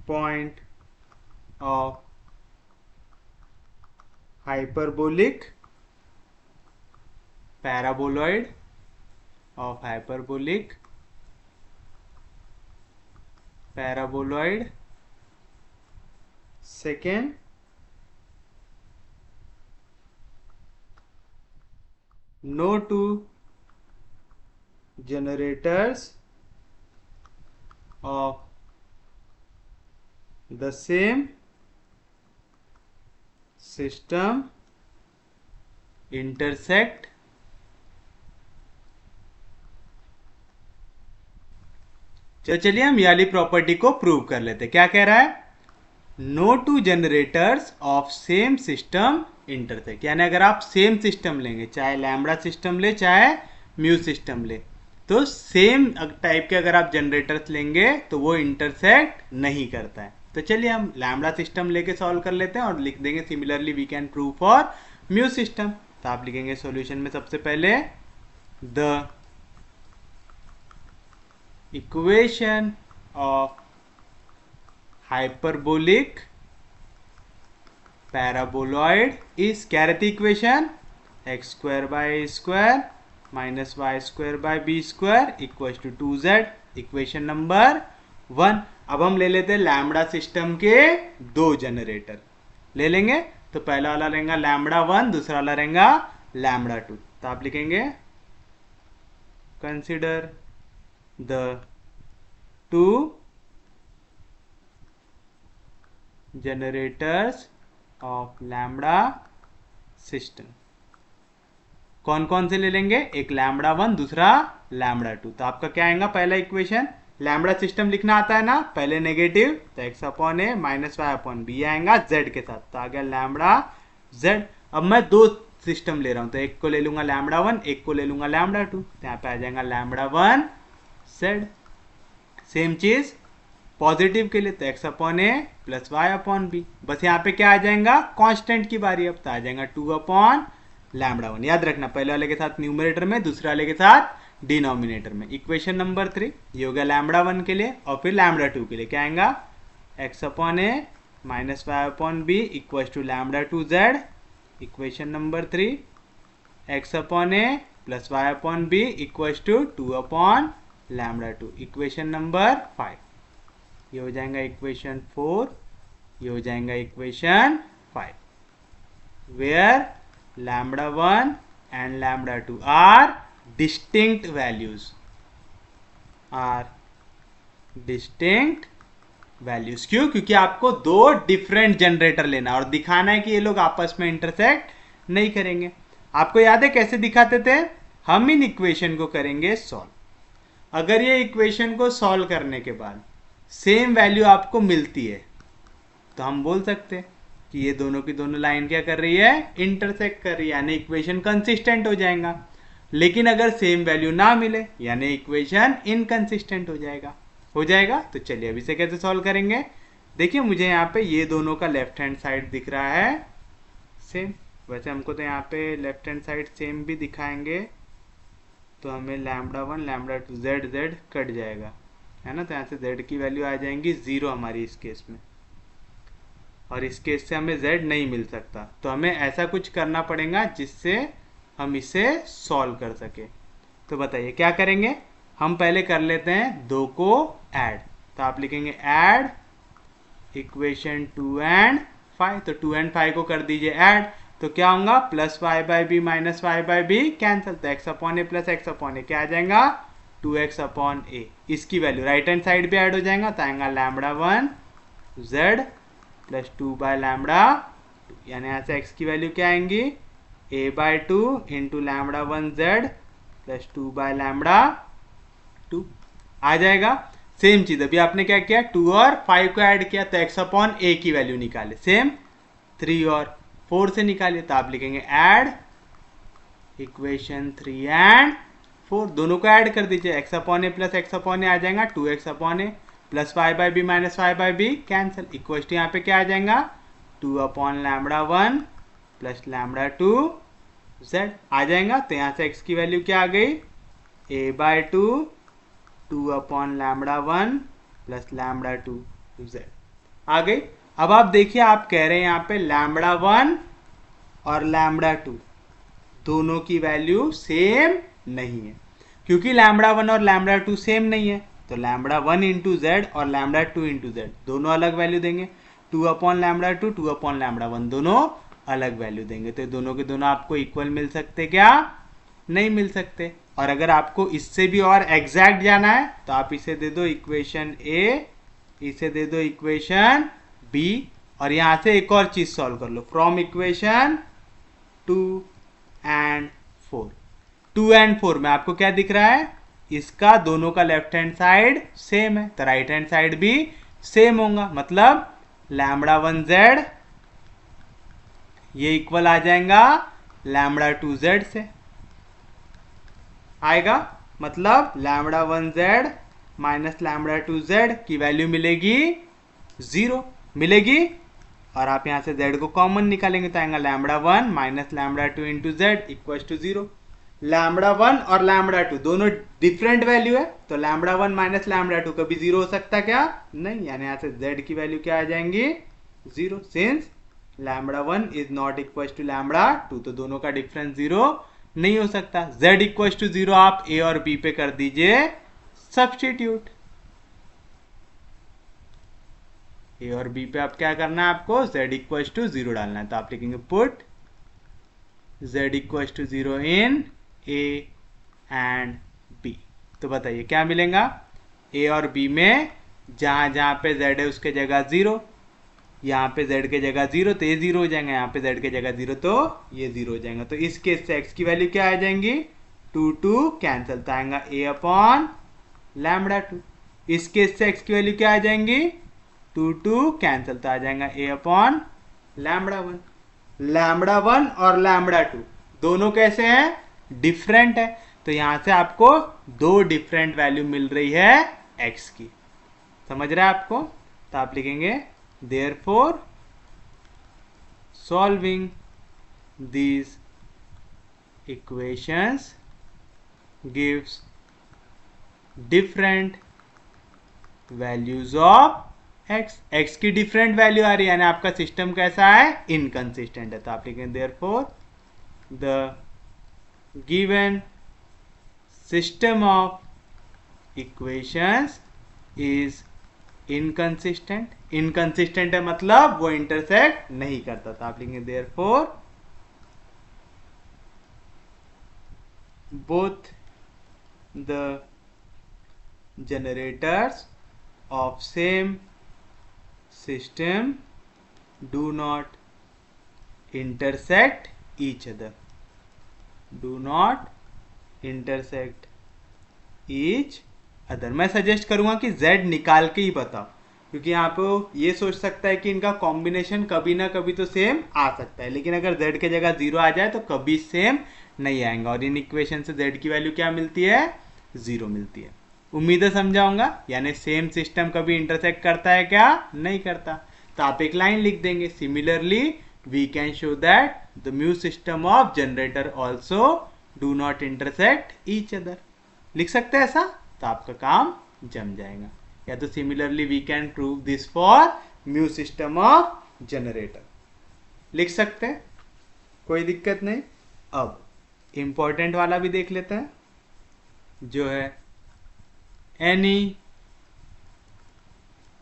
S1: point of hyperbolic paraboloid of hyperbolic paraboloid. Second, no two generators of the same system intersect चलिए हम ये वाली प्रॉपर्टी को प्रूव कर लेते। क्या कह रहा है? No two generators of same system intersect, यानी अगर आप सेम सिस्टम लेंगे, चाहे लैम्बडा सिस्टम ले चाहे म्यू सिस्टम ले, तो सेम टाइप के अगर आप जनरेटर्स लेंगे तो वो इंटरसेक्ट नहीं करता है। तो चलिए हम लैम्बडा सिस्टम लेके सॉल्व कर लेते हैं और लिख देंगे similarly we can prove for mu system. तो आप लिखेंगे सॉल्यूशन में सबसे पहले the equation of hyperbolic paraboloid is, क्या रहती equation? X square by A square minus Y square by B square equal to 2z, equation number 1। अब हम ले लेते हैं लैम्बडा सिस्टम के दो जनरेटर ले लेंगे, तो पहला वाला रहेगा लैम्बडा 1, दूसरा वाला रहेगा लैम्बडा 2। तो आप लिखेंगे consider the two generators of lambda system. कौन कौन से ले लेंगे? एक लैम्बडा 1, दूसरा लैम्बडा 2। तो आपका क्या आएगा? पहला इक्वेशन, लैम्बडा सिस्टम लिखना आता है ना, पहले नेगेटिव, तो एक्स अपॉन ए माइनस वाई अपॉन बी आएगा जेड के साथ, तो आ गया लैम्बडा जेड। अब मैं दो सिस्टम ले रहा हूं, तो एक को ले लूंगा लैम्बडा 1, एक को ले लूंगा लैम्बडा 2, तो यहाँ पे आ जाएगा लैम्बडा 1 जेड। सेम चीज पॉजिटिव के लिए, तो एक्स अपॉन ए प्लस वाई अपॉन बी, बस यहाँ पे क्या आ जाएगा? कांस्टेंट की बारी, अब तो आ जाएगा 2 अपॉन लैम्बडा 1। याद रखना, पहले वाले के साथ न्यूमरेटर में, दूसरे वाले के साथ डिनोमिनेटर में। इक्वेशन नंबर 3 ये हो गया लैम्बडा 1 के लिए, और फिर लैम्बडा 2 के लिए क्या आएगा? X upon A minus Y upon B equal to lambda 2 Z, equation number 3। X upon A plus Y upon B equal to 2 upon lambda 2, equation number 5। ये हो जाएगा इक्वेशन 4, ये हो जाएगा equation 5, where lambda 1 and lambda 2 are distinct values, are distinct values. क्यों? क्योंकि आपको दो डिफरेंट जनरेटर लेना है और दिखाना है कि ये लोग आपस में इंटरसेक्ट नहीं करेंगे। आपको याद है कैसे दिखाते थे? हम इन इक्वेशन को करेंगे सॉल्व। अगर ये इक्वेशन को सॉल्व करने के बाद सेम वैल्यू आपको मिलती है, तो हम बोल सकते हैं कि ये दोनों की दोनों लाइन क्या कर रही है? इंटरसेक्ट कर रही है, यानी इक्वेशन कंसिस्टेंट हो जाएगा। लेकिन अगर सेम वैल्यू ना मिले, यानी इक्वेशन इनकंसिस्टेंट हो जाएगा। तो चलिए अब इसे कैसे सॉल्व करेंगे? देखिए मुझे यहाँ पे ये दोनों का लेफ्ट हैंड साइड दिख रहा है सेम, वैसे हमको तो यहाँ पे लेफ्ट हैंड साइड सेम भी दिखाएंगे, तो हमें lambda 1 lambda 2 Z Z cut जाएगा, है ना, तो यहाँ से जेड की वैल्यू आ जाएंगी 0 हमारी इस केस में, और इस केस से हमें जेड नहीं मिल सकता। तो हमें ऐसा कुछ करना पड़ेगा जिससे हम इसे सॉल्व कर सके। तो बताइए क्या करेंगे? हम पहले कर लेते हैं दो को ऐड, तो आप लिखेंगे ऐड इक्वेशन 2 एंड 5, तो 2 एंड 5 को कर दीजिए ऐड, तो क्या होगा, plus y by b minus y by b cancel, तो x upon A plus x upon a क्या आ जाएगा, 2x अपॉन ए। इसकी वैल्यू राइट हैंड साइड भी ऐड हो जाएगा, तो आएगा lambda 1 z plus 2 by lambda 2, यानी यहाँ से x की वैल्यू क्या आएंगी, a by 2 into lambda 1 z plus 2 by lambda 2 आ जाएगा। सेम चीज अभी आपने क्या किया, 2 और 5 को ऐड किया तो x अपॉन a की वैल्यू निकाले, सेम 3 और 4 से निकालिए, तो आप लिखेंगे ऐड इक्वेशन 3 एंड 4, दोनों को ऐड कर दीजिए, x upon A plus x upon a आ जाएगा 2x upon A plus y by b minus y by b cancel, equal to यहाँ पे क्या आ जाएगा, 2 upon lambda 1 plus lambda 2 z आ जाएगा। तो यहाँ से x की वैल्यू क्या आ गई, a by 2 2 upon lambda 1 plus lambda 2 z आ गई। अब आप देखिए, आप कह रहे हैं यहाँ पे लैम्बडा 1 और लैम्बडा 2 दोनों की वैल्यू सेम नहीं है, क्योंकि लैम्बडा 1 और लैम्बडा 2 सेम नहीं है, तो लैम्बडा 1 इंटू जेड और लैम्बडा 2 इंटू जेड दोनों अलग वैल्यू देंगे, 2 अपॉन लैम्बडा 2 2 अपॉन लैम्बडा 1 दोनों अलग वैल्यू देंगे, तो दोनों के दोनों आपको इक्वल मिल सकते क्या, नहीं मिल सकते। और अगर आपको इससे भी और एग्जैक्ट जाना है तो आप इसे दे दो इक्वेशन ए, इसे दे दो इक्वेशन बी, और यहां से एक और चीज सॉल्व कर लो, फ्रॉम इक्वेशन 2 एंड 4। 2 एंड 4 में आपको क्या दिख रहा है, इसका दोनों का लेफ्ट हैंड साइड सेम है, तो राइट हैंड साइड भी सेम होगा, मतलब लैम्बडा 1 जेड ये इक्वल आ जाएगा लैम्बडा 2 जेड से आएगा, मतलब lambda 1 Z minus lambda 2 Z की वैल्यू मिलेगी 0 मिलेगी, और आप यहां से z को कॉमन निकालेंगे तो आएगा lambda 1 minus lambda 2 into z equal to 0। Lambda 1 और लैम्बडा 2 दोनों डिफरेंट वैल्यू है, तो लैम्बडा 1 माइनस लैम्बडा 2 कभी 0 हो सकता क्या, नहीं, यानी यहां से z की वैल्यू क्या आ जाएंगी 0, since lambda 1 is not equal to lambda 2, तो दोनों का डिफरेंस 0 नहीं हो सकता। z इक्वल टू 0 आप a और b पे कर दीजिए सब्स्टिट्यूट, ए और बी पे आप क्या करना है, आपको z इक्वल टू 0 डालना है, तो आप लिखेंगे put z equal to 0 in a and b, तो बताइए क्या मिलेगा, a और b में जहां जहां पे z है उसके जगह 0, यहाँ पे z के जगह 0 तो ये 0 हो जाएगा, यहाँ पे z के जगह 0 तो ये 0 हो जाएगा, तो इस केस से x की वैल्यू क्या आ जाएंगी 2 2 कैंसिल, तो आएगा a अपॉन लैम्बडा 2, इस केस से x की वैल्यू क्या आ जाएंगी 2 2 कैंसिल, तो आ जाएगा a अपॉन लैम्बडा 1। लैम्बडा 1 और लैम्बडा 2 दोनों कैसे हैं, डिफरेंट है, तो यहां से आपको दो डिफरेंट वैल्यू मिल रही है x की, समझ रहे हैं आपको, तो आप लिखेंगे therefore solving these equations gives different values of x, x की डिफरेंट वैल्यू आ रही है, यानी आपका सिस्टम कैसा है, इनकंसिस्टेंट है, तो आप लिखेंगे therefore the given system of equations is inconsistent, inconsistent है मतलब वो इंटरसेक्ट नहीं करता, तो आप लिखेंगे therefore both the generators of same system do not intersect each other, do not intersect each other. मैं सजेस्ट करूंगा कि z निकाल के ही बताओ, क्योंकि यहाँ पे ये सोच सकता है कि इनका कॉम्बिनेशन कभी ना कभी तो सेम आ सकता है, लेकिन अगर z के जगह 0 आ जाए तो कभी सेम नहीं आएगा, और इन इक्वेशन से z की वैल्यू क्या मिलती है 0 मिलती है। उम्मीद है समझाऊंगा, यानी सेम सिस्टम कभी इंटरसेक्ट करता है क्या, नहीं करता, तो आप एक लाइन लिख देंगे, similarly we can show that the mu system of generator also do not intersect each other, लिख सकते हैं ऐसा, तो आपका काम जम जाएगा, या तो similarly we can prove this for mu system of generator लिख सकते हैं, कोई दिक्कत नहीं। अब इंपॉर्टेंट वाला भी देख लेते हैं, जो है any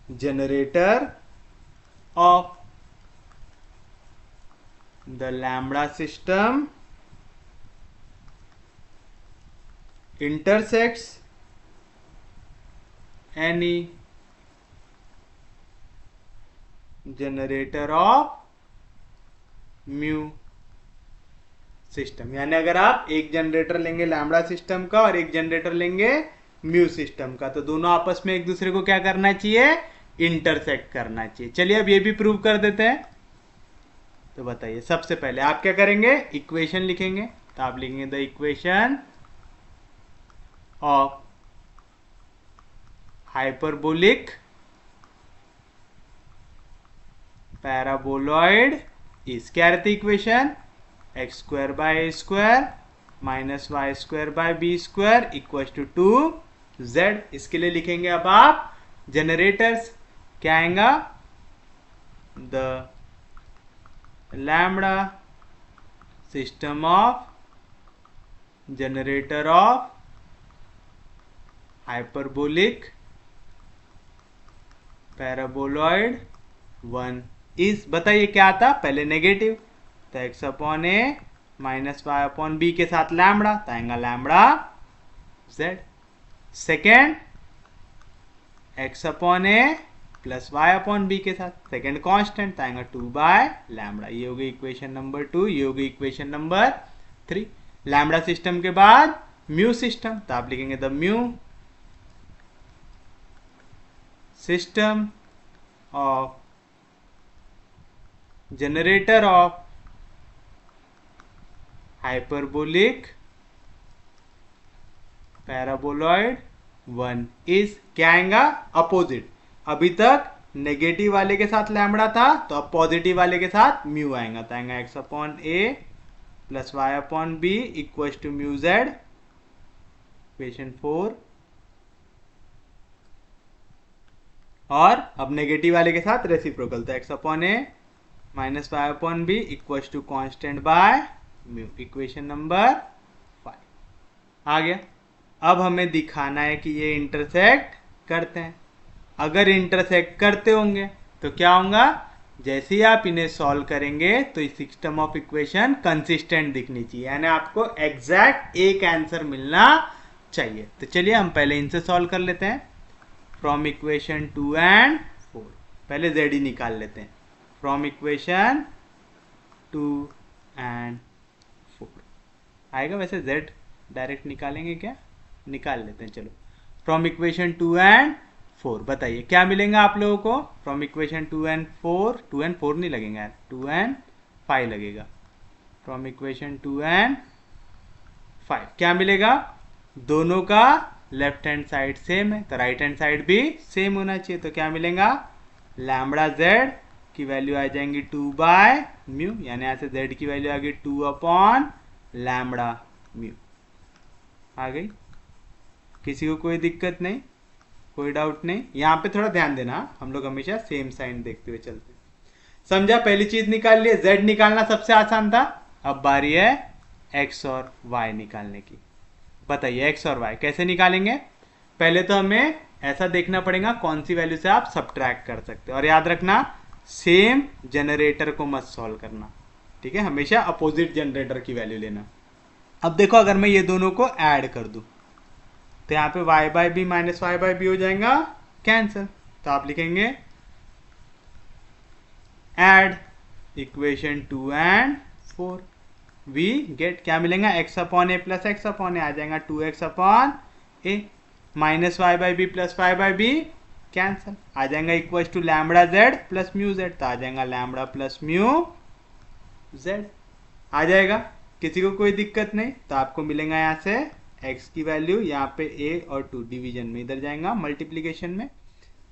S1: generator off the lambda system intersects any generator of mu system. यानी अगर आप एक जनरेटर लेंगे लैम्बडा सिस्टम का और एक जनरेटर लेंगे म्यू सिस्टम का, तो दोनों आपस में एक दूसरे को क्या करना चाहिए, इंटरसेक्ट करना चाहिए। चलिए अब ये भी प्रूव कर देते हैं। तो बताइए, सबसे पहले आप क्या करेंगे, इक्वेशन लिखेंगे। तो आप लिखेंगे the equation of hyperbolic paraboloid is, क्या रहती equation, x square by A square minus Y square by B square equal to z. इसके लिए लिखेंगे अब आप जनरेटर्स, क्या आएगा, the lambda system of generator of hyperbolic paraboloid 1 is, बताइए क्या आता, पहले नेगेटिव, तो एक्स अपॉन ए माइनस वाई अपॉन बी के साथ लैम्बडा, तो आएगा lambda z. Second x upon ए प्लस वाई अपॉन बी के साथ सेकेंड कांस्टेंट, तो आएगा 2 बाय लैम्बडा। ये हो गई इक्वेशन नंबर 2, ये हो गई इक्वेशन नंबर 3। लैम्बडा सिस्टम के बाद म्यू सिस्टम, तो आप लिखेंगे the mu system of generator of hyperbolic paraboloid 1 is, क्या आएगा, अपोजिट। अभी तक नेगेटिव वाले के साथ लैम्बडा था, तो अब पॉजिटिव वाले के साथ म्यू आएगा, तो आएगा x upon A plus Y upon B equal to mu z, equation 4। और अब नेगेटिव वाले के साथ रेसिप्रोकल, तो x upon A minus Y upon B equal to constant by mu, equation number 5 आ गया। अब हमें दिखाना है कि ये इंटरसेक्ट करते हैं। अगर इंटरसेक्ट करते होंगे तो क्या होगा, जैसे ही आप इन्हें सॉल्व करेंगे तो इस सिस्टम ऑफ इक्वेशन कंसिस्टेंट दिखनी चाहिए, यानी आपको एग्जैक्ट एक आंसर मिलना चाहिए। तो चलिए हम पहले इनसे सॉल्व कर लेते हैं। फ्रॉम इक्वेशन 2 and 4, पहले जेड ही निकाल लेते हैं। फ्रॉम इक्वेशन 2 and 4 आएगा, वैसे जेड डायरेक्ट निकालेंगे क्या, निकाल लेते हैं। चलो फ्रॉम इक्वेशन 2 and 4 बताइए क्या मिलेगा आप लोगों को। फ्रॉम इक्वेशन 2 and 4, 2 and 4 नहीं लगेगा यार, 2 and 5 लगेगा। फ्रॉम इक्वेशन 2 and 5 क्या मिलेगा, दोनों का लेफ्ट हैंड साइड सेम है, तो राइट हैंड साइड भी सेम होना चाहिए। तो क्या मिलेगा, लैम्बडा जेड की वैल्यू आ जाएंगी 2 बाय म्यू, यानी यहाँ से जेड की वैल्यू आ गई 2 अपॉन लैम्बडा म्यू आ गई। किसी को कोई दिक्कत नहीं, कोई डाउट नहीं। यहाँ पे थोड़ा ध्यान देना, हम लोग हमेशा सेम साइन देखते हुए चलते हैं। समझा, पहली चीज निकाल लिए, जेड निकालना सबसे आसान था। अब बारी है एक्स और वाई निकालने की। बताइए एक्स और वाई कैसे निकालेंगे। पहले तो हमें ऐसा देखना पड़ेगा कौन सी वैल्यू से आप सब्ट्रैक्ट कर सकते हो, और याद रखना सेम जनरेटर को मत सॉल्व करना, ठीक है, हमेशा अपोजिट जनरेटर की वैल्यू लेना। अब देखो अगर मैं ये दोनों को ऐड कर दूं तो यहाँ पे y by b minus y by b हो जाएगा कैंसिल। तो आप लिखेंगे add equation 2 and 4, we get क्या मिलेगा, x upon A plus x upon a आ जाएगा 2x upon A, minus y by b plus y by b cancel आ जाएगा equal to lambda z plus mu z, तो आ जाएगा lambda plus mu z आ जाएगा। किसी को कोई दिक्कत नहीं, तो आपको मिलेगा यहाँ से x की वैल्यू, यहाँ पे a और 2 डिवीजन में इधर जाएगा मल्टीप्लीकेशन में,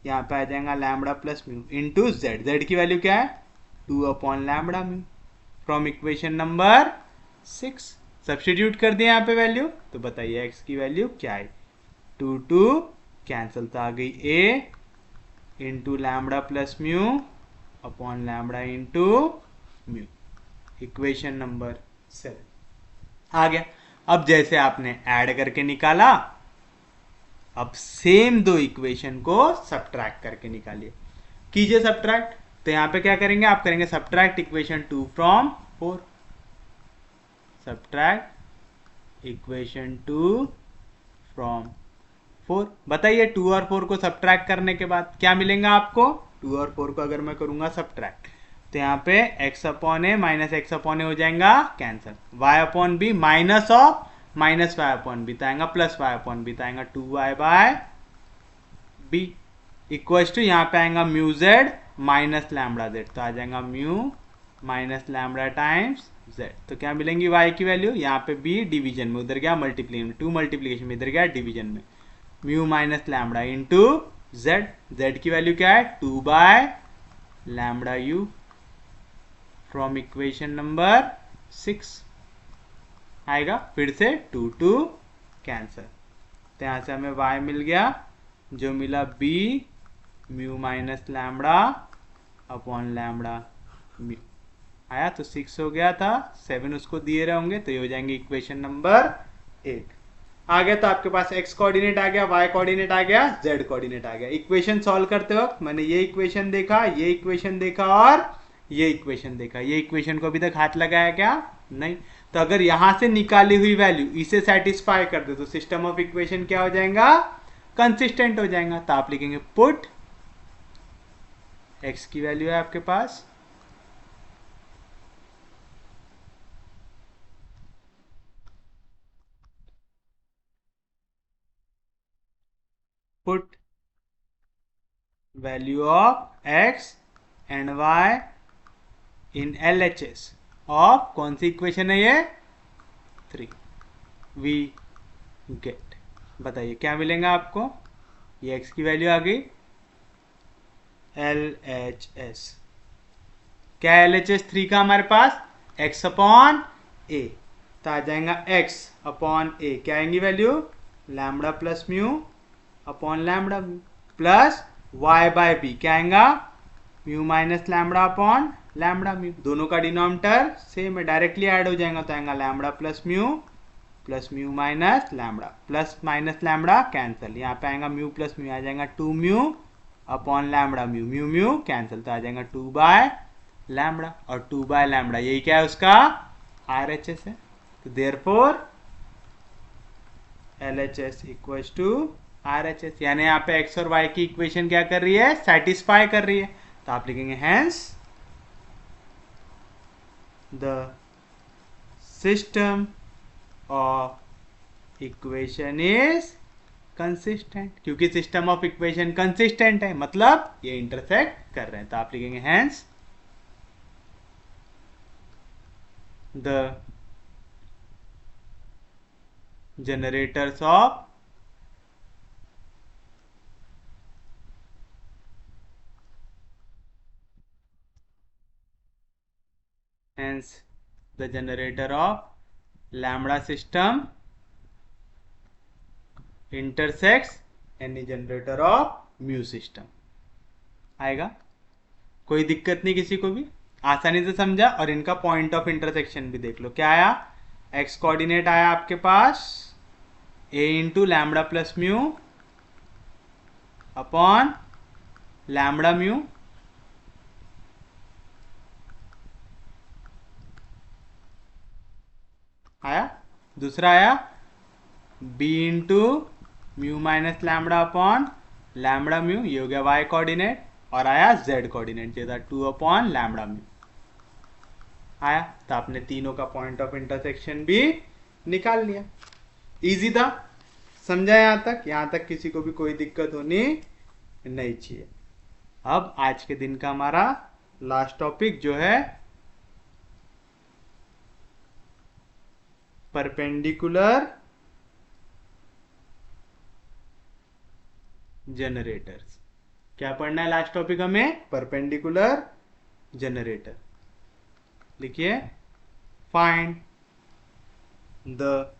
S1: यहाँ पे आ जाएगा lambda plus mu into z, z की वैल्यू क्या है 2 upon lambda mu. From equation number 6 substitute कर दिया यहाँ पे वैल्यू, तो बताइए x की वैल्यू क्या है, 2 कैंसिल, तो आ गई a into lambda plus mu upon lambda into mu, equation number 7 आ गया। अब जैसे आपने ऐड करके निकाला, अब सेम दो इक्वेशन को सब्ट्रैक्ट करके निकालिए। कीजिए सब्ट्रैक्ट, तो यहाँ पे क्या करेंगे आप, करेंगे subtract equation 2 from 4. Subtract equation 2 from 4. बताइए 2 और 4 को सब्ट्रैक्ट करने के बाद क्या मिलेगा आपको. 2 और 4 को अगर मैं करूंगा सब्ट्रैक्ट तो यहाँ पे x upon A minus x upon a हो जाएगा cancel. y upon b minus of minus Y upon b तो आएगा प्लस वाई अपॉन बी तो आएगा 2y bye B equal to यहाँ पे आएगा mu Z minus lambda Z तो आ जाएगा mu minus lambda times Z. तो क्या मिलेंगी y की वैल्यू. यहाँ पे b डिवीजन में उधर गया मल्टीप्लिकेशन में 2 मल्टीप्लिकेशन में इधर गया डिवीजन में mu minus lambda into z. Z की वैल्यू क्या है 2 by lambda u from equation number 6 आएगा. फिर से 2 कैंसर तो यहाँ से हमें y मिल गया जो मिला b mu minus lambda upon lambda mu आया. तो 6 हो गया था 7 उसको दिए रहे होंगे तो ये हो जाएंगे इक्वेशन नंबर 8 आ गया. तो आपके पास x कोऑर्डिनेट आ गया, y कोऑर्डिनेट आ गया, z कोऑर्डिनेट आ गया. इक्वेशन सॉल्व करते वक्त मैंने ये इक्वेशन देखा, ये इक्वेशन देखा और ये इक्वेशन देखा. ये इक्वेशन को अभी तक हाथ लगाया क्या नहीं. तो अगर यहां से निकाली हुई वैल्यू इसे सेटिस्फाई कर दे तो सिस्टम ऑफ इक्वेशन क्या हो जाएगा कंसिस्टेंट हो जाएगा. तो आप लिखेंगे पुट x की वैल्यू है आपके पास put value of x and y in LHS ऑफ कौन सी इक्वेशन है ये 3 वी गेट. बताइए क्या मिलेगा आपको. ये x की वैल्यू आ गई LHS. क्या है LHS 3 का हमारे पास x अपॉन ए तो आ जाएगा x अपॉन ए. क्या आएंगी value lambda plus mu upon lambda mu plus y by b. क्या आएगा mu minus lambda upon lambda mu. दोनों का डिनोमिनेटर सेम है डायरेक्टली ऐड हो जाएगा तो आएगा lambda plus mu minus lambda plus minus lambda cancel. यहाँ पे आएगा म्यू प्लस म्यू आ जाएगा 2 mu upon lambda mu mu mu cancel तो आ जाएगा 2 बाय लैम्बडा और 2 बाय लैम्बडा यही क्या है उसका RHS है. तो therefore LHS equals to RHS यानी यहाँ पे x और y की इक्वेशन क्या कर रही है सेटिस्फाई कर रही है. तो आप लिखेंगे hence the system of equation is consistent. क्योंकि सिस्टम ऑफ इक्वेशन कंसिस्टेंट है मतलब ये इंटरसेक्ट कर रहे हैं. तो आप लिखेंगे hence the generators of hence the generator of lambda system intersects any generator of mu system. आएगा कोई दिक्कत नहीं किसी को भी आसानी से समझा. और इनका पॉइंट ऑफ इंटरसेक्शन भी देख लो. क्या आया x कोऑर्डिनेट आया आपके पास a into lambda plus mu upon lambda mu आया. दूसरा आया b into mu minus lambda upon lambda mu ये हो गया y कोऑर्डिनेट और आया z कोऑर्डिनेट ये था 2 अपॉन लैम्बडा म्यू आया. तो आपने तीनों का पॉइंट ऑफ इंटरसेक्शन भी निकाल लिया. इजी था समझा. यहां तक किसी को भी कोई दिक्कत होनी नहीं चाहिए. अब आज के दिन का हमारा लास्ट टॉपिक जो है परपेंडिकुलर जनरेटर्स. क्या पढ़ना है लास्ट टॉपिक हमें परपेंडिकुलर जनरेटर. लिखिए find the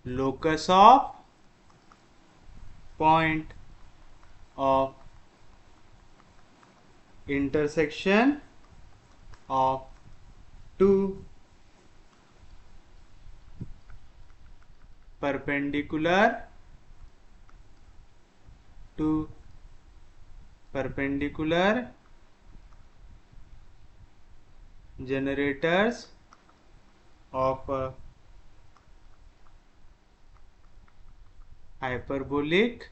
S1: locus of point of intersection of two perpendicular generators of a hyperbolic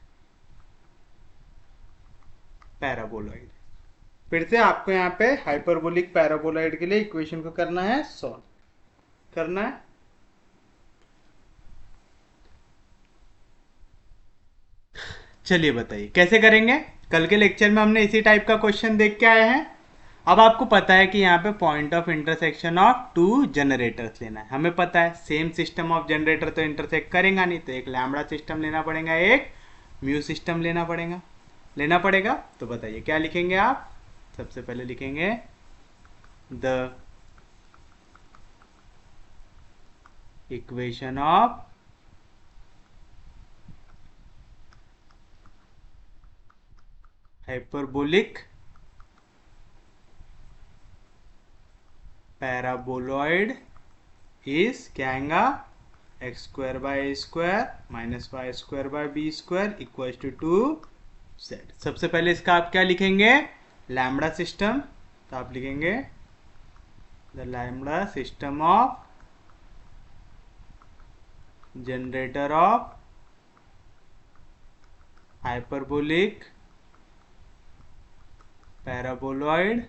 S1: paraboloid। फिर से आपको यहाँ पे हाइपरबोलिक पैराबोलॉइड के लिए इक्वेशन को करना है सॉल्व करना है। चलिए बताइए कैसे करेंगे। कल के लेक्चर में हमने इसी टाइप का क्वेश्चन देख के आए हैं। अब आपको पता है कि यहाँ पे point of intersection of to generators लेना है। हमें पता है सेम सिस्टम ऑफ जनरेटर तो इंटरसेक्ट करेगा नहीं, तो एक लैम्बडा सिस्टम लेना पड़ेगा, एक म्यू सिस्टम लेना पड़ेगा। तो बताइए क्या लिखेंगे आप। सबसे पहले लिखेंगे the equation of hyperbolic paraboloid is क्या आएगा, x square by A square minus Y square by B square equal to z. सबसे पहले इसका आप क्या लिखेंगे, लैम्बडा सिस्टम। तो आप लिखेंगे the lambda system of generator of hyperbolic paraboloid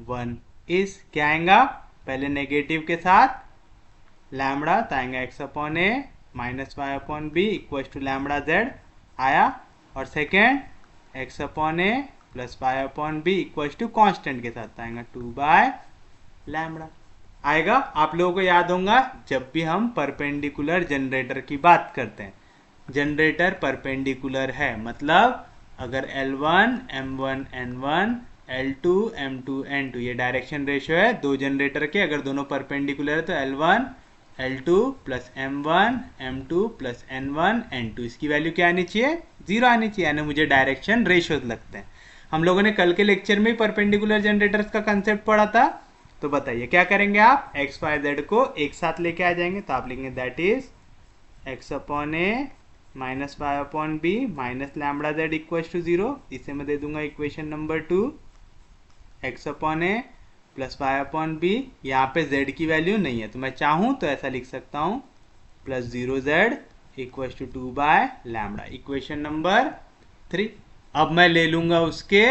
S1: 1 is क्या आएगा, पहले नेगेटिव के साथ लैम्बडा तो आएगा x upon A minus Y upon B equal to lambda z आया, और second x upon A plus Y upon B equal to constant के साथ आएगा 2 बाय लैम्बडा आएगा। आप लोगों को याद होगा जब भी हम परपेंडिकुलर जनरेटर की बात करते हैं, जनरेटर परपेंडिकुलर है मतलब अगर L1 M1 N1 L2 M2 N2 ये डायरेक्शन रेशियो है दो जनरेटर के, अगर दोनों परपेंडिकुलर है तो L1 L2 plus M1 M2 plus N1 N2 इसकी वैल्यू क्या आनी चाहिए, 0 आनी चाहिए, यानी मुझे डायरेक्शन रेशियोज लगते हैं। हम लोगों ने कल के लेक्चर में परपेंडिकुलर जनरेटर्स का कंसेप्ट पढ़ा था। तो बताइए क्या करेंगे आप, एक्स वाई जेड को एक साथ लेके आ जाएंगे। तो आप लिखेंगे that is x upon A minus Y upon b minus lambda z equal to 0। इसे मैं दे दूंगा इक्वेशन नंबर 2, एक्स अपॉन ए प्लस वाई अपॉन बी। यहाँ पे जेड की वैल्यू नहीं है तो मैं चाहूँ तो ऐसा लिख सकता हूँ plus 0 z equal to 2 by lambda, equation number 3। अब मैं ले लूंगा उसके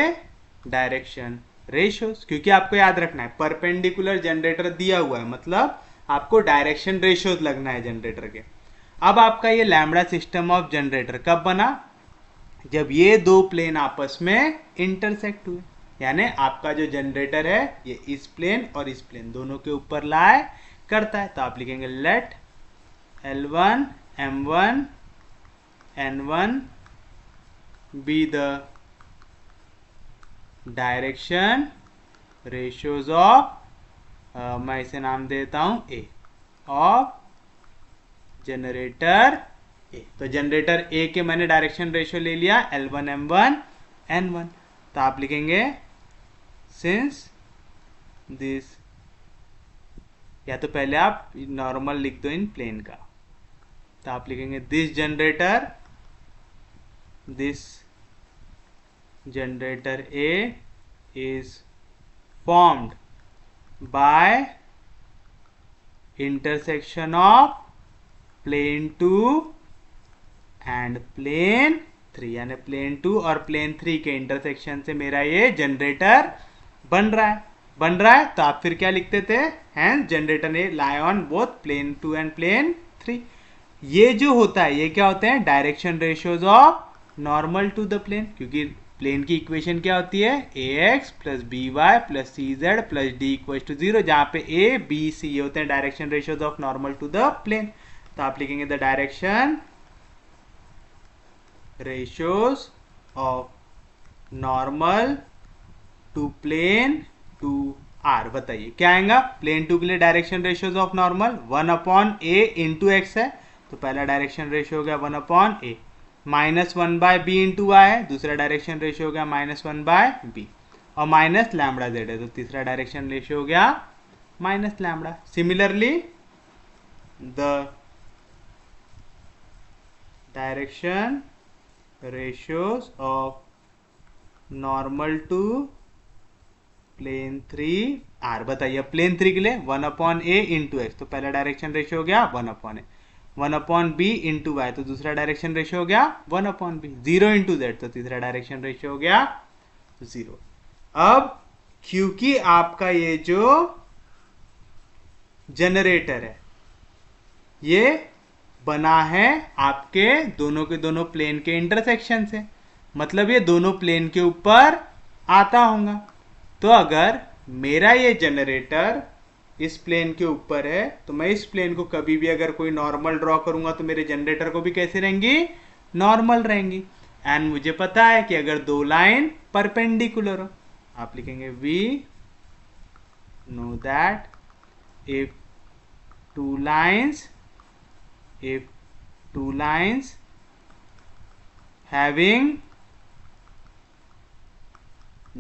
S1: डायरेक्शन रेशियोज, क्योंकि आपको याद रखना है परपेंडिकुलर जनरेटर दिया हुआ है मतलब आपको डायरेक्शन रेशियोज लगना है जनरेटर के। अब आपका ये लैम्बडा सिस्टम ऑफ जनरेटर कब बना, जब ये दो प्लेन आपस में इंटरसेक्ट हुए, यानी आपका जो जनरेटर है ये इस प्लेन और इस प्लेन दोनों के ऊपर लाई करता है। तो आप लिखेंगे let L1 M1 N1 be the direction ratios of मैं इसे नाम देता हूं ए ऑफ जनरेटर ए। तो जनरेटर ए के मैंने डायरेक्शन रेशियो ले लिया L1 M1 N1। तो आप लिखेंगे सिंस दिस, या तो पहले आप नॉर्मल लिख दो इन प्लेन का। तो आप लिखेंगे this generator A is formed by intersection of plane 2 and plane 3, यानी प्लेन 2 और प्लेन 3 के इंटरसेक्शन से मेरा ये जनरेटर बन रहा है। तो आप फिर क्या लिखते थे, hence generator a lie on both plane 2 and plane 3। ये जो होता है ये क्या होते हैं, direction ratios of normal to the plane, क्योंकि प्लेन की इक्वेशन क्या होती है ax plus b y plus c z plus d equal to 0, जहां पे a b c ये होते हैं direction ratios of normal to the plane. तो आप लिखेंगे the direction ratios of normal to plane two R. बताइए क्या आएगा, प्लेन 2 के लिए direction ratios of normal 1 upon a into x है, तो पहला डायरेक्शन रेशियो हो गया 1 upon A, minus 1 by b into y है, दूसरा डायरेक्शन रेशियो हो गया माइनस 1 बाय बी, और माइनस लैम्बडा जेड है तो तीसरा डायरेक्शन रेशियो हो गया minus lambda. Similarly the direction ratios of normal to plane 3R। बताइए प्लेन 3 के लिए 1/a इंटू एक्स, तो पहला डायरेक्शन रेशियो हो गया 1/a। 1/b इंटू वाई, तो दूसरा डायरेक्शन रेशियो हो गया 1/b। 0 इंटू जेड, तो तीसरा डायरेक्शन रेशियो हो गया 0। अब क्योंकि आपका ये जो जनरेटर है ये बना है आपके दोनों के दोनों प्लेन के इंटरसेक्शन से, मतलब ये दोनों प्लेन के ऊपर आता होगा। तो अगर मेरा ये जनरेटर इस प्लेन के ऊपर है तो मैं इस प्लेन को कभी भी अगर कोई नॉर्मल ड्रॉ करूंगा तो मेरे जनरेटर को भी कैसे रहेंगी, नॉर्मल रहेंगी। एंड मुझे पता है कि अगर दो लाइन परपेंडिकुलर हो, आप लिखेंगे we know that if two lines having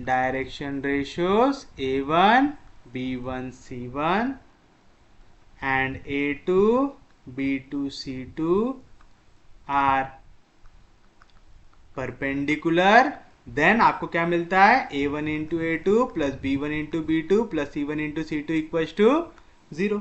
S1: direction ratios a1 b1 c1 and a2 b2 c2 are perpendicular, then आपको क्या मिलता है a1 into a2 plus b1 into b2 plus c1 into c2 equals to 0।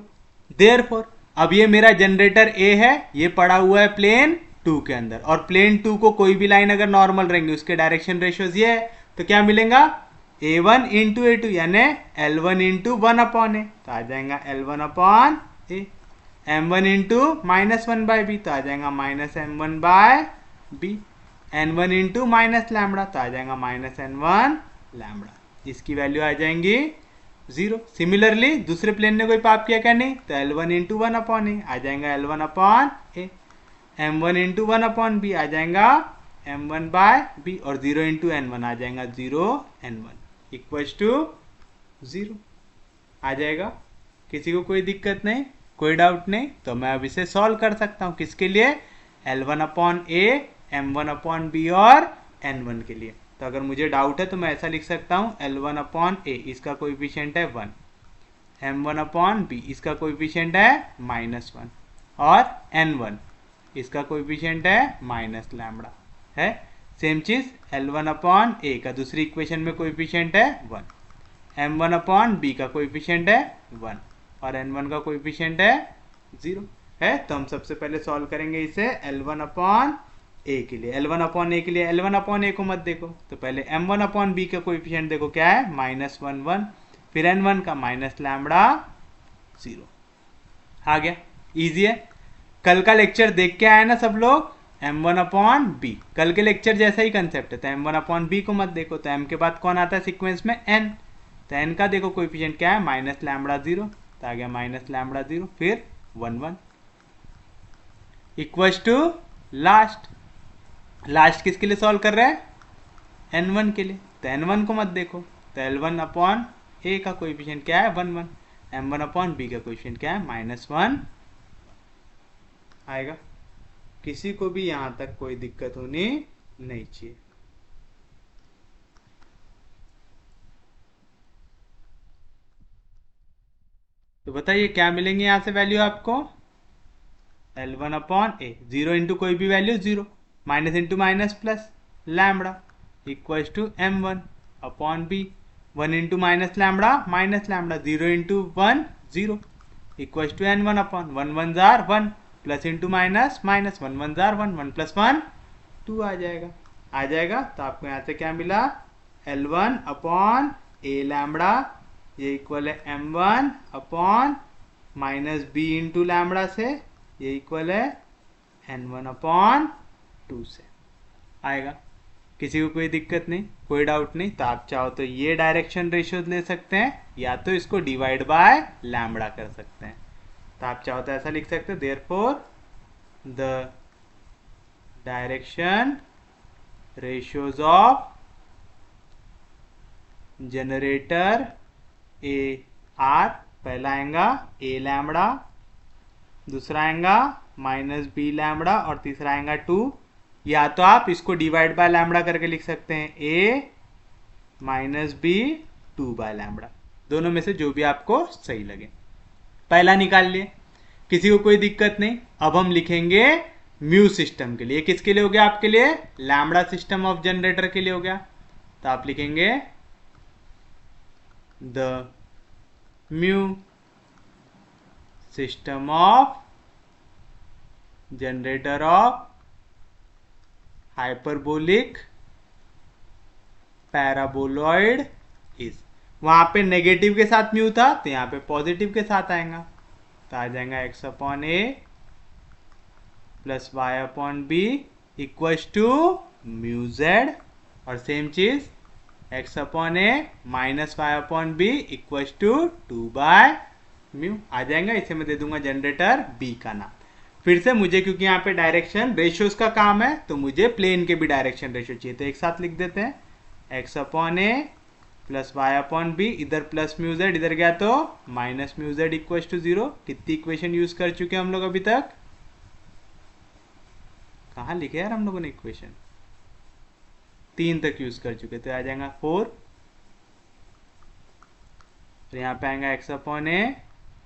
S1: Therefore अब ये मेरा generator a है, ये पड़ा हुआ है प्लेन 2 के अंदर, और प्लेन 2 को कोई भी लाइन अगर नॉर्मल रहेंगे उसके डायरेक्शन रेशियोज ये है, तो क्या मिलेगा a1 इंटू a2 यानी l1 इंटू 1/a, तो आ जाएगा l1/a। m1 इंटू -1/b, तो आ जाएगा -m1/b। n1 into minus lambda, तो आ जाएगा -n1 लैम्बडा। इसकी वैल्यू आ जाएंगी 0। सिमिलरली दूसरे प्लेन ने कोई पाप किया क्या, नहीं, तो l1 इंटू 1/a आ जाएगा l1/a। m1 इंटू 1/b आ जाएगा m1/b, और 0 इंटू n1 आ जाएगा 0n1 इक्वल्स टू 0 आ जाएगा। किसी को कोई दिक्कत नहीं, कोई डाउट नहीं, तो मैं अब इसे सॉल्व कर सकता हूँ। किसके लिए, l1/a, m1/b और n1 के लिए। तो अगर मुझे डाउट है तो मैं ऐसा लिख सकता हूँ l1/a इसका कोएफिशिएंट है 1, m1/b इसका कोएफिशिएंट है -1 और n1 इसका कोएफिशिएंट है माइनस लैम्बडा है। सेम चीज l1/a का दूसरी इक्वेशन में कोएफिशिएंट है 1, m1/b का कोएफिशिएंट है 1 और n1 का कोएफिशिएंट है 0 है। तो हम सबसे पहले सॉल्व करेंगे इसे l1/a के लिए। l1/a के लिए l1/a को मत देखो, तो पहले m1/b का कोएफिशिएंट देखो क्या है -1 1, फिर n1 का माइनस लैम्बडा 0 आ गया। इजी है। कल का लेक्चर देख के आए ना सब लोग, m1/b कल के लेक्चर जैसा ही कंसेप्ट है, तो m1/b को मत देखो, तो m के बाद कौन आता है सीक्वेंस में, n, तो n का देखो कोएफिशिएंट क्या है -λ0, तो आ गया -λ0, फिर 1 1 इक्वल्स टू लास्ट किसके लिए सॉल्व कर रहे हैं, n1 के लिए, तो n1 को मत देखो, तो l1/a का कोएफिशिएंट क्या है 1 1, m1/b का कोएफिशिएंट क्या है -1 आएगा। किसी को भी यहां तक कोई दिक्कत होनी नहीं चाहिए। तो बताइए क्या मिलेंगे यहां से वैल्यू आपको, l1/a 0 इंटू कोई भी value 0, minus into minus plus lambda equals to m1/b, 1 into minus lambda 0 into 1 0 equals to n1/1 1 जार 1 प्लस इंटू माइनस 1 1 जार 1 1 प्लस 1 2 आ जाएगा। तो आपको यहाँ से क्या मिला, l1/a लैम्बडा ये इक्वल है m1/ -b इंटू लैम्बडा से, ये इक्वल है n1/2 से आएगा। किसी को कोई दिक्कत नहीं, कोई डाउट नहीं, तो आप चाहो तो ये डायरेक्शन रेशियो ले सकते हैं या तो इसको डिवाइड बाय लैम्बडा कर सकते हैं। तो आप चाहो तो ऐसा लिख सकते हैं, therefore the direction ratios of generator A R, पहला आएगा a लैम्बडा, दूसरा आएगा -b लैम्बडा और तीसरा आएगा 2। या तो आप इसको डिवाइड बाय लैम्बडा करके लिख सकते हैं a -b 2 बाय लैम्बडा, दोनों में से जो भी आपको सही लगे। पहला निकाल लिए, किसी को कोई दिक्कत नहीं। अब हम लिखेंगे म्यू सिस्टम के लिए। किसके लिए हो गया आपके लिए, लैम्बडा सिस्टम ऑफ जनरेटर के लिए हो गया। तो आप लिखेंगे the mu system of generator of hyperbolic paraboloid is। वहां पे नेगेटिव के साथ म्यू था तो यहाँ पे पॉजिटिव के साथ आएगा, तो आ जाएगा x upon A plus Y upon b equals to mu z, और सेम चीज x upon A minus Y upon b equals to 2/म्यू आ जाएगा। इसे मैं दे दूंगा जनरेटर बी का नाम। फिर से मुझे, क्योंकि यहाँ पे डायरेक्शन रेशियोज का काम है, तो मुझे प्लेन के भी डायरेक्शन रेशियो चाहिए, तो एक साथ लिख देते हैं x अपॉन ए प्लस वाई अपॉन बी, इधर प्लस म्यू जेड, इधर गया तो minus mu z equal to 0। कितनी इक्वेशन यूज कर चुके हैं हम लोग अभी तक? कहाँ लिखे यार हम लोगों ने इक्वेशन? 3 तक यूज कर चुके, तो आ जाएगा 4। तो यहाँ पे आएगा x अपॉन ए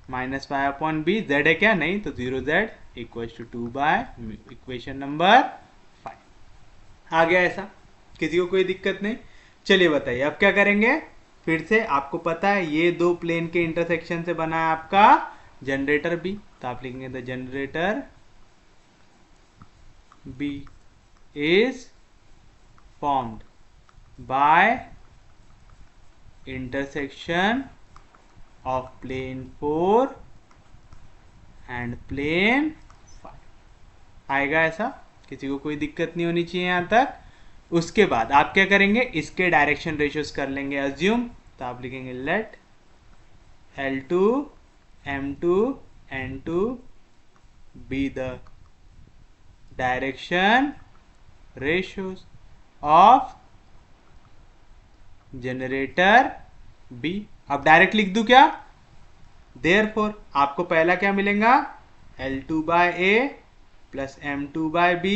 S1: minus Y upon b, z है क्या? नहीं, तो 0z इक्वल टू 2/म्यू, इक्वेशन नंबर 5 आ गया। ऐसा किसी को कोई दिक्कत नहीं? चलिए बताइए अब क्या करेंगे। फिर से आपको पता है ये दो प्लेन के इंटरसेक्शन से बना है आपका जनरेटर बी, तो आप लिखेंगे the generator b is formed by intersection of plane 4 and plane 5 आएगा। ऐसा किसी को कोई दिक्कत नहीं होनी चाहिए यहाँ तक। उसके बाद आप क्या करेंगे, इसके डायरेक्शन रेशियोज कर लेंगे अज्यूम, तो आप लिखेंगे late L2 M2 N2 be the direction ratios of generator B। अब डायरेक्ट लिख दूं क्या? देयरफॉर आपको पहला क्या मिलेगा, L2/A plus M2/B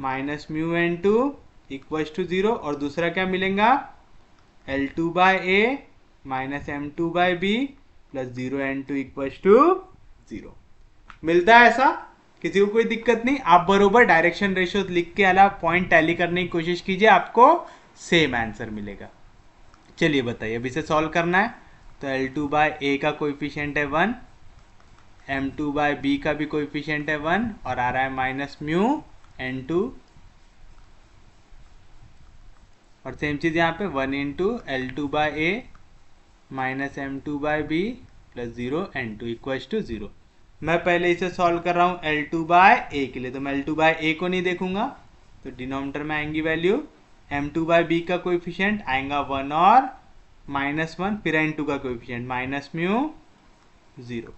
S1: minus mu N2 equals to 0, और दूसरा क्या मिलेगा, L2/A minus M2/B plus 0 N2 equals to 0 मिलता है। ऐसा किसी को कोई दिक्कत नहीं? आप बरोबर डायरेक्शन रेशियोज लिख के अलावा पॉइंट टैली करने की कोशिश कीजिए, आपको सेम आंसर मिलेगा। चलिए बताइए, अब इसे सॉल्व करना है, तो L2/A का कोएफिशिएंट है 1, M2/B का भी कोएफिशिएंट है 1, और आ रहा है माइनस म्यू N2, और सेम चीज यहाँ पे 1 into L2/A minus M2/B plus 0 N2 equals to 0। मैं पहले इसे सॉल्व कर रहा हूँ L2/A के लिए, तो मैं L2/A को नहीं देखूंगा, तो डिनोमिनेटर में आएंगी वैल्यू, M2/B का कोएफिशिएंट आएगा 1 और माइनस 1, फिर N2 का coefficient minus mu 0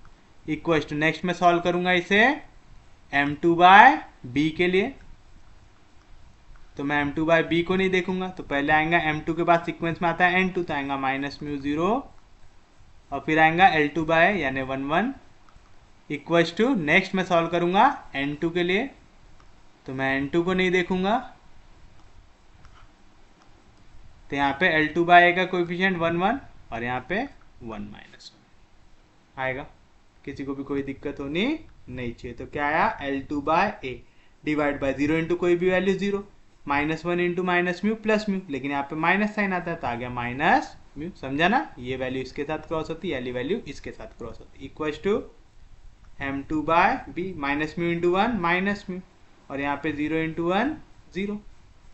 S1: equals to, next मैं सॉल्व करूंगा इसे M2/B के लिए, तो मैं M2/B को नहीं देखूंगा, तो पहले आएगा M2 के बाद सीक्वेंस में आता है N2, तो आएगा माइनस म्यू 0, और फिर आएगा L2/A यानी 1 1 इक्वल्स टू, नेक्स्ट मैं सॉल्व करूंगा N2 के लिए, तो मैं N2 को नहीं देखूंगा, तो यहाँ पे L2/A का कोएफिशिएंट 1 1 और यहाँ पे 1 माइनस 1 आएगा। किसी को भी कोई दिक्कत होनी नहीं चाहिए। तो क्या आया, L2/A डिवाइड बाय 0 इंटू कोई भी value 0, minus 1 into minus mu plus mu, लेकिन यहाँ पे माइनस साइन आता है तो आ गया माइनस म्यू। समझा ना, ये वैल्यू इसके साथ क्रॉस होती है, ये वैल्यू इसके साथ क्रॉस होती है, equals to M2/B minus mu into 1 minus mu, और यहाँ पे 0 into 1 0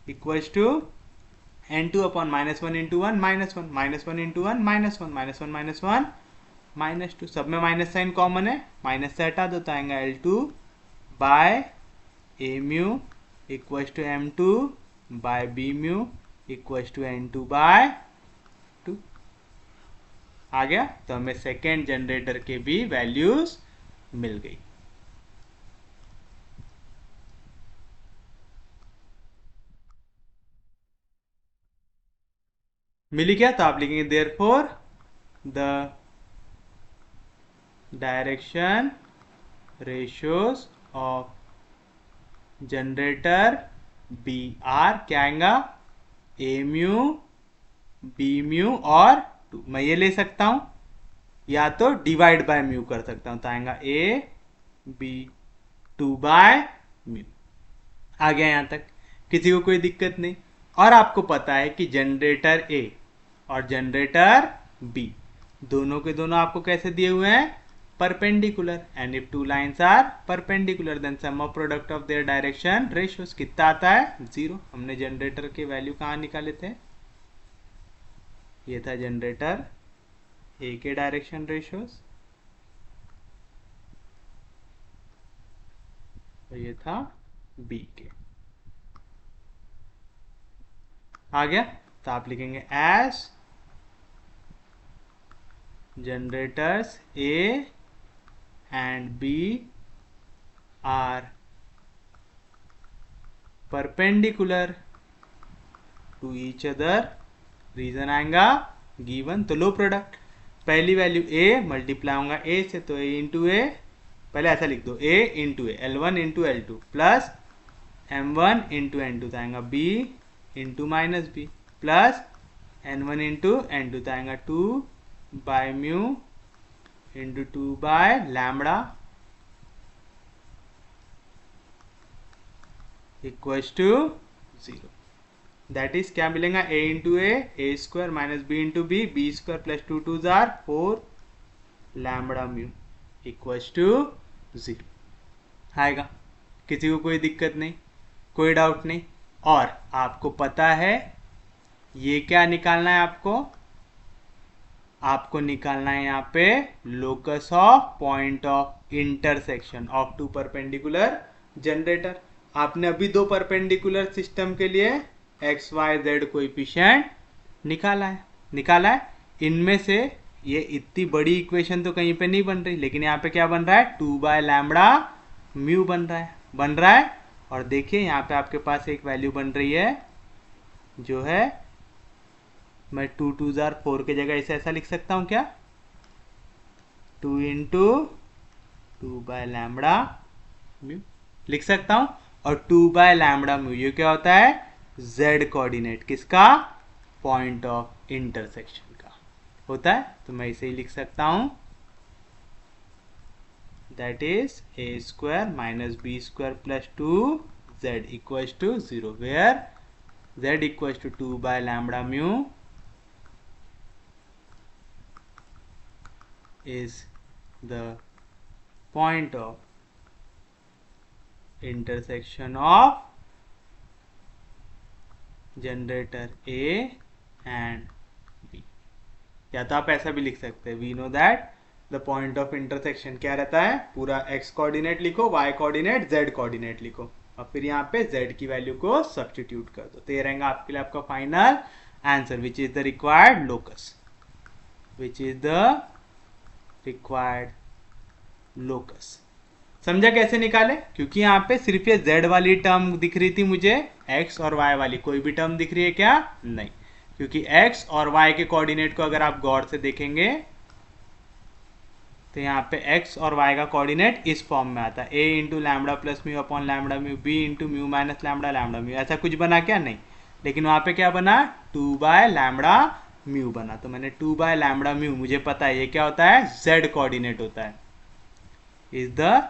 S1: equals to N2 upon minus 1 into 1 minus 1, minus 1 into 1 minus 1, minus 1 minus 1 minus 2, सब में माइनस साइन कॉमन है, माइनस से हटा दो तो आएगा L2/A mu equals to M2/B mu equals to N2/2 आ गया। तो हमें सेकेंड जनरेटर के भी वैल्यूज मिल गई। मिली क्या? तो आप लिखेंगे therefore the direction ratios of generator b are क्या आएगा, A म्यू B म्यू और 2। मैं ये ले सकता हूं या तो डिवाइड बाय म्यू कर सकता हूं, तो आएगा A B 2/म्यू आ गया। यहां तक किसी को कोई दिक्कत नहीं। और आपको पता है कि जनरेटर A और जनरेटर B। दोनों के दोनों आपको कैसे दिए हुए हैं? Perpendicular. And if two lines are perpendicular then sum of product of their direction ratios कितना आता है? 0। हमने जनरेटर के वैल्यू कहाँ निकाले थे? ये था जनरेटर ए के डायरेक्शन रेशियोज और ये था बी के। आ गया? तो आप लिखेंगे as generators A and B are perpendicular to each other, reason आएगा गिवन। तो लो प्रोडक्ट, पहली वैल्यू A मल्टीप्लाई होगा A से, तो A इंटू ए, पहले ऐसा लिख दो A into A, L1 into L2 plus M1 into N2 तो आएगा B into minus B plus N1 into N2 तो आएगा 2 by mu into 2 by lambda equals to 0। That is क्या मिलेगा? a into a square minus b into b square plus 2 2 जार 4 lambda mu equals to 0 आएगा। किसी को कोई दिक्कत नहीं, कोई डाउट नहीं। और आपको पता है ये क्या निकालना है? आपको निकालना है यहाँ पे locus of point of intersection of two perpendicular generator. आपने अभी दो परपेंडिकुलर सिस्टम के लिए एक्स वाई जेड कोएफिशिएंट निकाला है। इनमें से ये इतनी बड़ी इक्वेशन तो कहीं पे नहीं बन रही, लेकिन यहाँ पे क्या बन रहा है? 2 बाय लैम्बडा म्यू बन रहा है। और देखिए यहाँ पे आपके पास एक वैल्यू बन रही है जो है, मैं 2 2 जार 4 की जगह इसे ऐसा लिख सकता हूं क्या? 2 इंटू 2 बाय लैम्बडा म्यू लिख सकता हूं। और 2 बाय लैम्बडा म्यू ये क्या होता है? z कोऑर्डिनेट किसका? पॉइंट ऑफ इंटरसेक्शन का होता है। तो मैं इसे ही लिख सकता हूं, that is a square minus B square plus 2z equals to 0 where z equals to 2 by lambda mu is the point of intersection of generator A and B। या तो आप ऐसा भी लिख सकते हैं, we know that the point of intersection क्या रहता है? पूरा x कोऑर्डिनेट लिखो, y कोऑर्डिनेट, z कोऑर्डिनेट लिखो और फिर यहाँ पे z की वैल्यू को सब्स्टिट्यूट कर दो। तो ये रहेगा आपके लिए आपका final answer, which is the required locus, समझा कैसे निकाले? क्योंकि यहाँ पे सिर्फ ये z वाली टर्म दिख रही थी मुझे, x और y वाली कोई भी टर्म दिख रही है क्या? नहीं, क्योंकि x और y के कोऑर्डिनेट को अगर आप गौर से देखेंगे तो यहाँ पे x और y का कोऑर्डिनेट इस फॉर्म में आता है, a into lambda plus mu upon lambda mu, b into mu minus lambda lambda mu. ऐसा कुछ बना क्या? नहीं। लेकिन वहां पे क्या बना? 2 बाय लैम्बडा म्यू बना। तो मैंने 2 बाय लैम्बडा म्यू, मुझे पता है ये क्या होता है? z कोऑर्डिनेट होता है, is the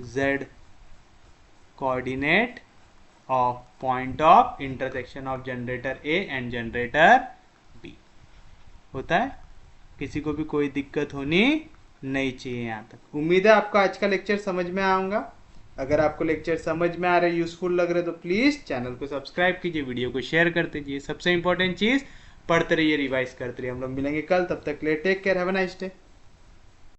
S1: z coordinate of point of intersection of generator A and generator B होता है। किसी को भी कोई दिक्कत होनी नहीं चाहिए यहाँ तक। उम्मीद है आपको आज का लेक्चर समझ में आऊंगा। अगर आपको लेक्चर समझ में आ रहे, यूजफुल लग रहे तो प्लीज चैनल को सब्सक्राइब कीजिए, वीडियो को शेयर कर दीजिए। सबसे इंपॉर्टेंट चीज, पढ़ते रहिए, रिवाइज करते रहिए। हम लोग मिलेंगे कल, तब तक ले take care, have a nice day.